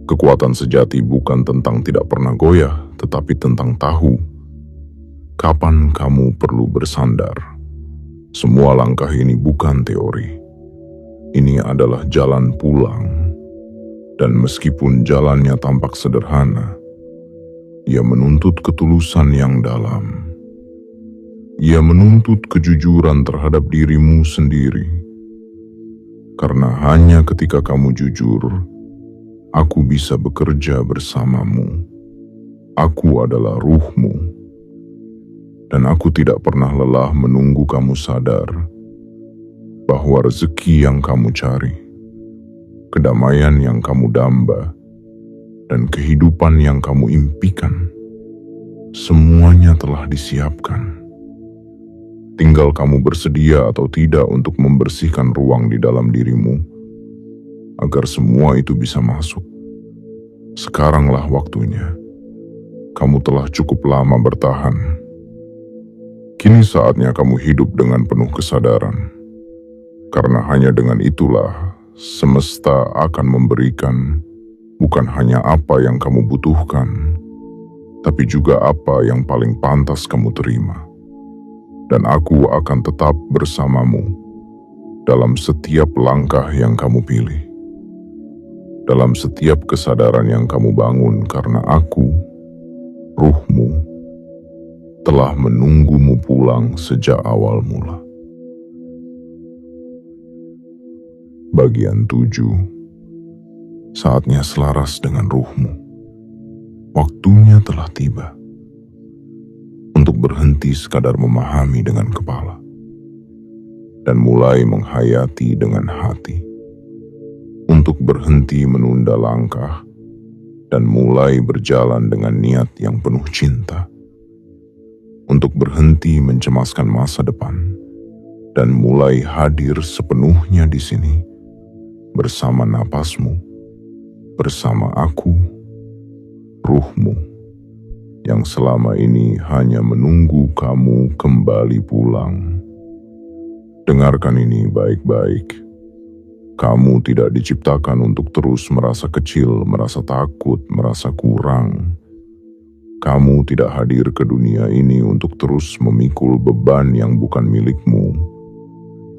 A: Kekuatan sejati bukan tentang tidak pernah goyah, tetapi tentang tahu kapan kamu perlu bersandar. Semua langkah ini bukan teori. Ini adalah jalan pulang. Dan meskipun jalannya tampak sederhana, ia menuntut ketulusan yang dalam. Ia menuntut kejujuran terhadap dirimu sendiri. Karena hanya ketika kamu jujur, aku bisa bekerja bersamamu. Aku adalah ruhmu. Dan aku tidak pernah lelah menunggu kamu sadar bahwa rezeki yang kamu cari, kedamaian yang kamu damba, dan kehidupan yang kamu impikan, semuanya telah disiapkan. Tinggal kamu bersedia atau tidak untuk membersihkan ruang di dalam dirimu, agar semua itu bisa masuk. Sekaranglah waktunya. Kamu telah cukup lama bertahan. Kini saatnya kamu hidup dengan penuh kesadaran. Karena hanya dengan itulah, semesta akan memberikan bukan hanya apa yang kamu butuhkan, tapi juga apa yang paling pantas kamu terima. Dan aku akan tetap bersamamu dalam setiap langkah yang kamu pilih. Dalam setiap kesadaran yang kamu bangun, karena aku, ruhmu, telah menunggumu pulang sejak awal mula. Bagian 7. Saatnya selaras dengan ruhmu. Waktunya telah tiba untuk berhenti sekadar memahami dengan kepala dan mulai menghayati dengan hati. Untuk berhenti menunda langkah dan mulai berjalan dengan niat yang penuh cinta. Untuk berhenti mencemaskan masa depan dan mulai hadir sepenuhnya di sini bersama napasmu, bersama aku, ruhmu, yang selama ini hanya menunggu kamu kembali pulang. Dengarkan ini baik-baik. Kamu tidak diciptakan untuk terus merasa kecil, merasa takut, merasa kurang. Kamu tidak hadir ke dunia ini untuk terus memikul beban yang bukan milikmu,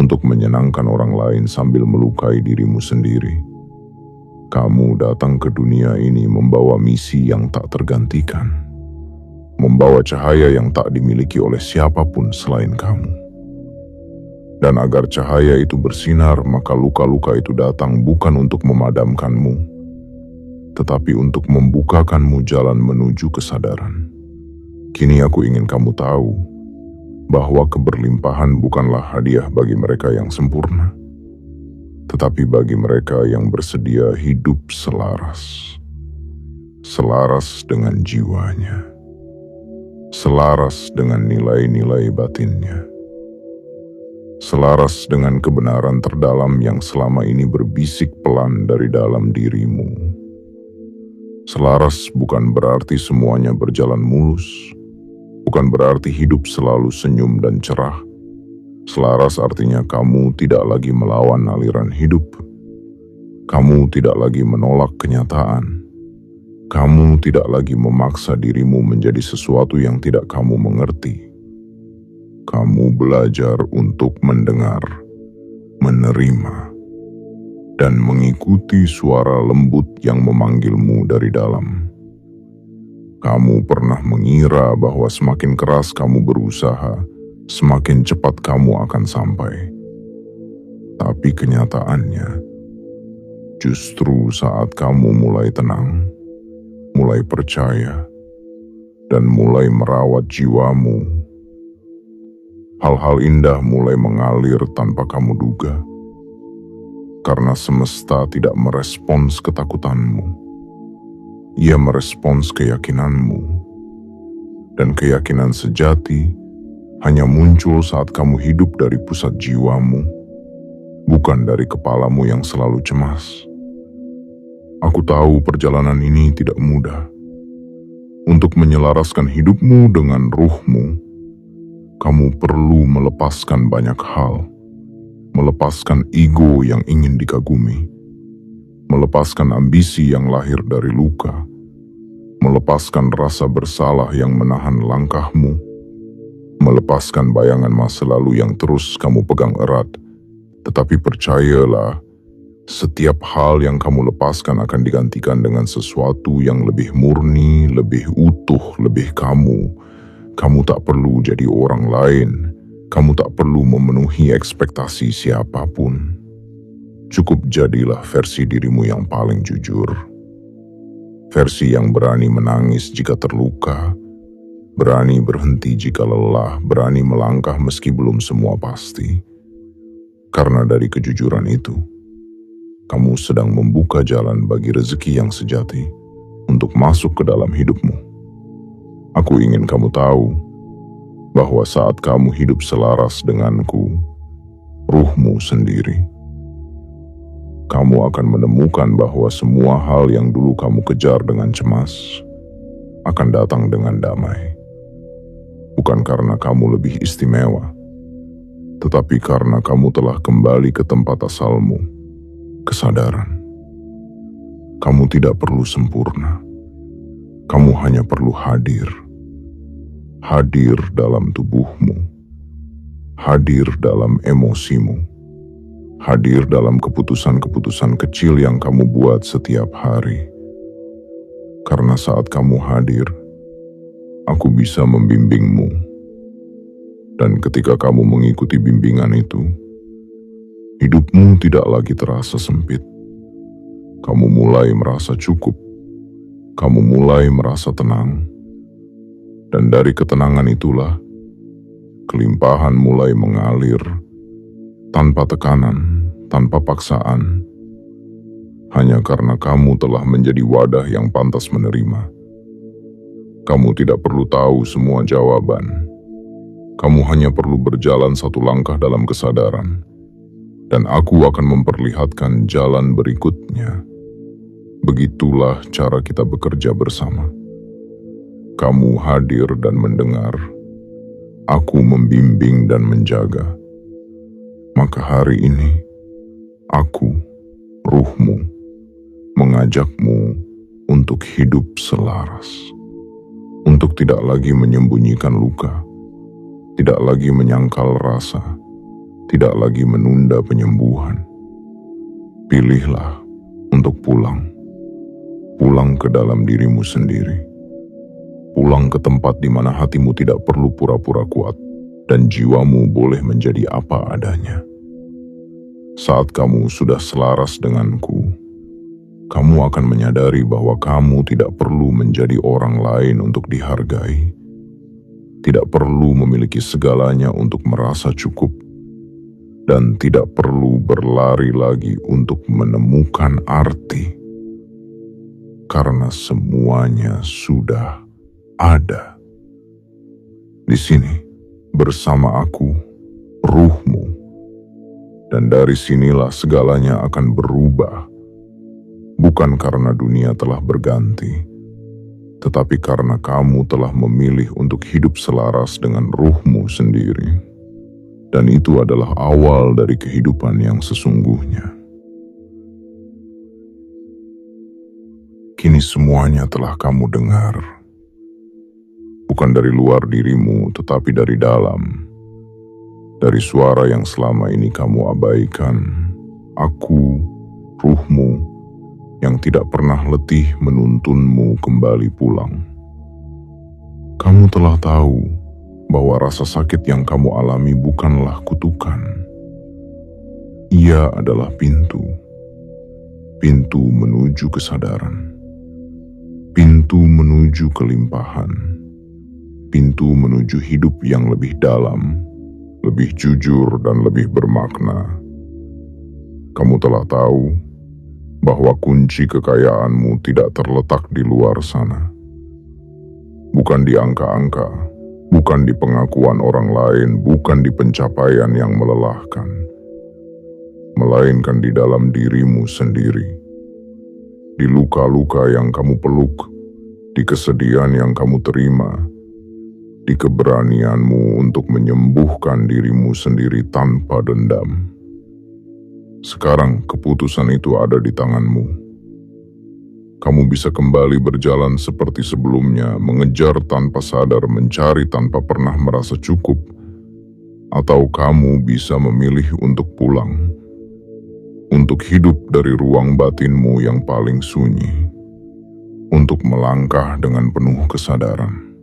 A: untuk menyenangkan orang lain sambil melukai dirimu sendiri. Kamu datang ke dunia ini membawa misi yang tak tergantikan, membawa cahaya yang tak dimiliki oleh siapapun selain kamu. Dan agar cahaya itu bersinar, maka luka-luka itu datang bukan untuk memadamkanmu, tetapi untuk membukakanmu jalan menuju kesadaran. Kini aku ingin kamu tahu bahwa keberlimpahan bukanlah hadiah bagi mereka yang sempurna, tetapi bagi mereka yang bersedia hidup selaras. Selaras dengan jiwanya, selaras dengan nilai-nilai batinnya, selaras dengan kebenaran terdalam yang selama ini berbisik pelan dari dalam dirimu. Selaras bukan berarti semuanya berjalan mulus, bukan berarti hidup selalu senyum dan cerah. Selaras artinya kamu tidak lagi melawan aliran hidup. Kamu tidak lagi menolak kenyataan. Kamu tidak lagi memaksa dirimu menjadi sesuatu yang tidak kamu mengerti. Kamu belajar untuk mendengar, menerima, dan mengikuti suara lembut yang memanggilmu dari dalam. Kamu pernah mengira bahwa semakin keras kamu berusaha, semakin cepat kamu akan sampai. Tapi kenyataannya, justru saat kamu mulai tenang, mulai percaya, dan mulai merawat jiwamu, hal-hal indah mulai mengalir tanpa kamu duga. Karena semesta tidak merespons ketakutanmu, ia merespons keyakinanmu. Dan keyakinan sejati hanya muncul saat kamu hidup dari pusat jiwamu, bukan dari kepalamu yang selalu cemas. Aku tahu perjalanan ini tidak mudah. Untuk menyelaraskan hidupmu dengan ruhmu, kamu perlu melepaskan banyak hal. Melepaskan ego yang ingin dikagumi. Melepaskan ambisi yang lahir dari luka. Melepaskan rasa bersalah yang menahan langkahmu. Melepaskan bayangan masa lalu yang terus kamu pegang erat. Tetapi percayalah, setiap hal yang kamu lepaskan akan digantikan dengan sesuatu yang lebih murni, lebih utuh, lebih kamu. Kamu tak perlu jadi orang lain. Kamu tak perlu memenuhi ekspektasi siapapun. Cukup jadilah versi dirimu yang paling jujur. Versi yang berani menangis jika terluka, berani berhenti jika lelah, berani melangkah meski belum semua pasti. Karena dari kejujuran itu, kamu sedang membuka jalan bagi rezeki yang sejati untuk masuk ke dalam hidupmu. Aku ingin kamu tahu bahwa saat kamu hidup selaras denganku, ruhmu sendiri, kamu akan menemukan bahwa semua hal yang dulu kamu kejar dengan cemas akan datang dengan damai. Bukan karena kamu lebih istimewa, tetapi karena kamu telah kembali ke tempat asalmu, kesadaran. Kamu tidak perlu sempurna. Kamu hanya perlu hadir. Hadir dalam tubuhmu. Hadir dalam emosimu. Hadir dalam keputusan-keputusan kecil yang kamu buat setiap hari. Karena saat kamu hadir, aku bisa membimbingmu. Dan ketika kamu mengikuti bimbingan itu, hidupmu tidak lagi terasa sempit. Kamu mulai merasa cukup. Kamu mulai merasa tenang. Dan dari ketenangan itulah, kelimpahan mulai mengalir, tanpa tekanan, tanpa paksaan, hanya karena kamu telah menjadi wadah yang pantas menerima. Kamu tidak perlu tahu semua jawaban. Kamu hanya perlu berjalan satu langkah dalam kesadaran. Dan aku akan memperlihatkan jalan berikutnya. Begitulah cara kita bekerja bersama. Kamu hadir dan mendengar. Aku membimbing dan menjaga. Maka hari ini, aku, ruhmu, mengajakmu untuk hidup selaras. Untuk tidak lagi menyembunyikan luka. Tidak lagi menyangkal rasa. Tidak lagi menunda penyembuhan. Pilihlah untuk pulang. Pulang ke dalam dirimu sendiri. Pulang ke tempat di mana hatimu tidak perlu pura-pura kuat dan jiwamu boleh menjadi apa adanya. Saat kamu sudah selaras denganku, kamu akan menyadari bahwa kamu tidak perlu menjadi orang lain untuk dihargai, tidak perlu memiliki segalanya untuk merasa cukup, dan tidak perlu berlari lagi untuk menemukan arti, karena semuanya sudah ada di sini bersama aku, ruhmu, dan dari sinilah segalanya akan berubah. Bukan karena dunia telah berganti, tetapi karena kamu telah memilih untuk hidup selaras dengan ruhmu sendiri. Dan itu adalah awal dari kehidupan yang sesungguhnya. Kini semuanya telah kamu dengar. Bukan dari luar dirimu, tetapi dari dalam. Dari suara yang selama ini kamu abaikan. Aku, ruhmu, yang tidak pernah letih menuntunmu kembali pulang. Kamu telah tahu bahwa rasa sakit yang kamu alami bukanlah kutukan. Ia adalah pintu. Pintu menuju kesadaran. Pintu menuju kelimpahan. Pintu menuju hidup yang lebih dalam, lebih jujur dan lebih bermakna. Kamu telah tahu bahwa kunci kekayaanmu tidak terletak di luar sana. Bukan di angka-angka, bukan di pengakuan orang lain, bukan di pencapaian yang melelahkan, melainkan di dalam dirimu sendiri. Di luka-luka yang kamu peluk, di kesedihan yang kamu terima, di keberanianmu untuk menyembuhkan dirimu sendiri tanpa dendam. Sekarang keputusan itu ada di tanganmu. Kamu bisa kembali berjalan seperti sebelumnya, mengejar tanpa sadar, mencari tanpa pernah merasa cukup. Atau kamu bisa memilih untuk pulang, untuk hidup dari ruang batinmu yang paling sunyi, untuk melangkah dengan penuh kesadaran,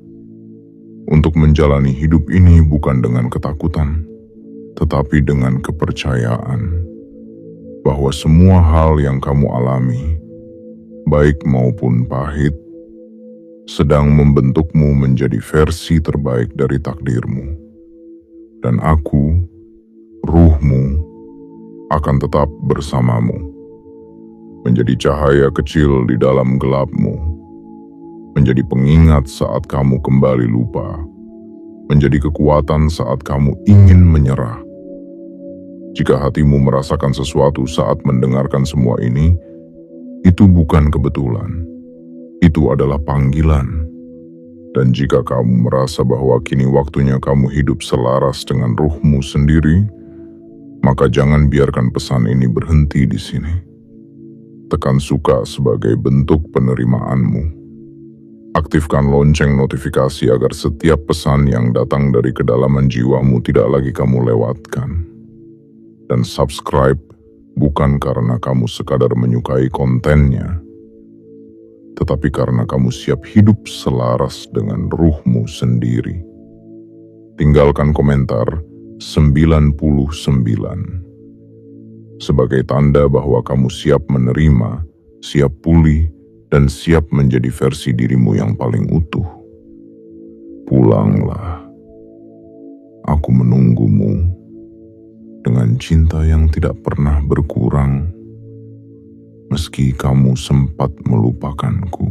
A: untuk menjalani hidup ini bukan dengan ketakutan, tetapi dengan kepercayaan bahwa semua hal yang kamu alami, baik maupun pahit, sedang membentukmu menjadi versi terbaik dari takdirmu. Dan aku, ruhmu, akan tetap bersamamu, menjadi cahaya kecil di dalam gelapmu, menjadi pengingat saat kamu kembali lupa, menjadi kekuatan saat kamu ingin menyerah. Jika hatimu merasakan sesuatu saat mendengarkan semua ini, itu bukan kebetulan. Itu adalah panggilan. Dan jika kamu merasa bahwa kini waktunya kamu hidup selaras dengan ruhmu sendiri, maka jangan biarkan pesan ini berhenti di sini. Tekan suka sebagai bentuk penerimaanmu. Aktifkan lonceng notifikasi agar setiap pesan yang datang dari kedalaman jiwamu tidak lagi kamu lewatkan. Dan subscribe bukan karena kamu sekadar menyukai kontennya, tetapi karena kamu siap hidup selaras dengan ruhmu sendiri. Tinggalkan komentar 99 sebagai tanda bahwa kamu siap menerima, siap pulih, dan siap menjadi versi dirimu yang paling utuh. Pulanglah. Aku menunggumu dengan cinta yang tidak pernah berkurang, meski kamu sempat melupakanku.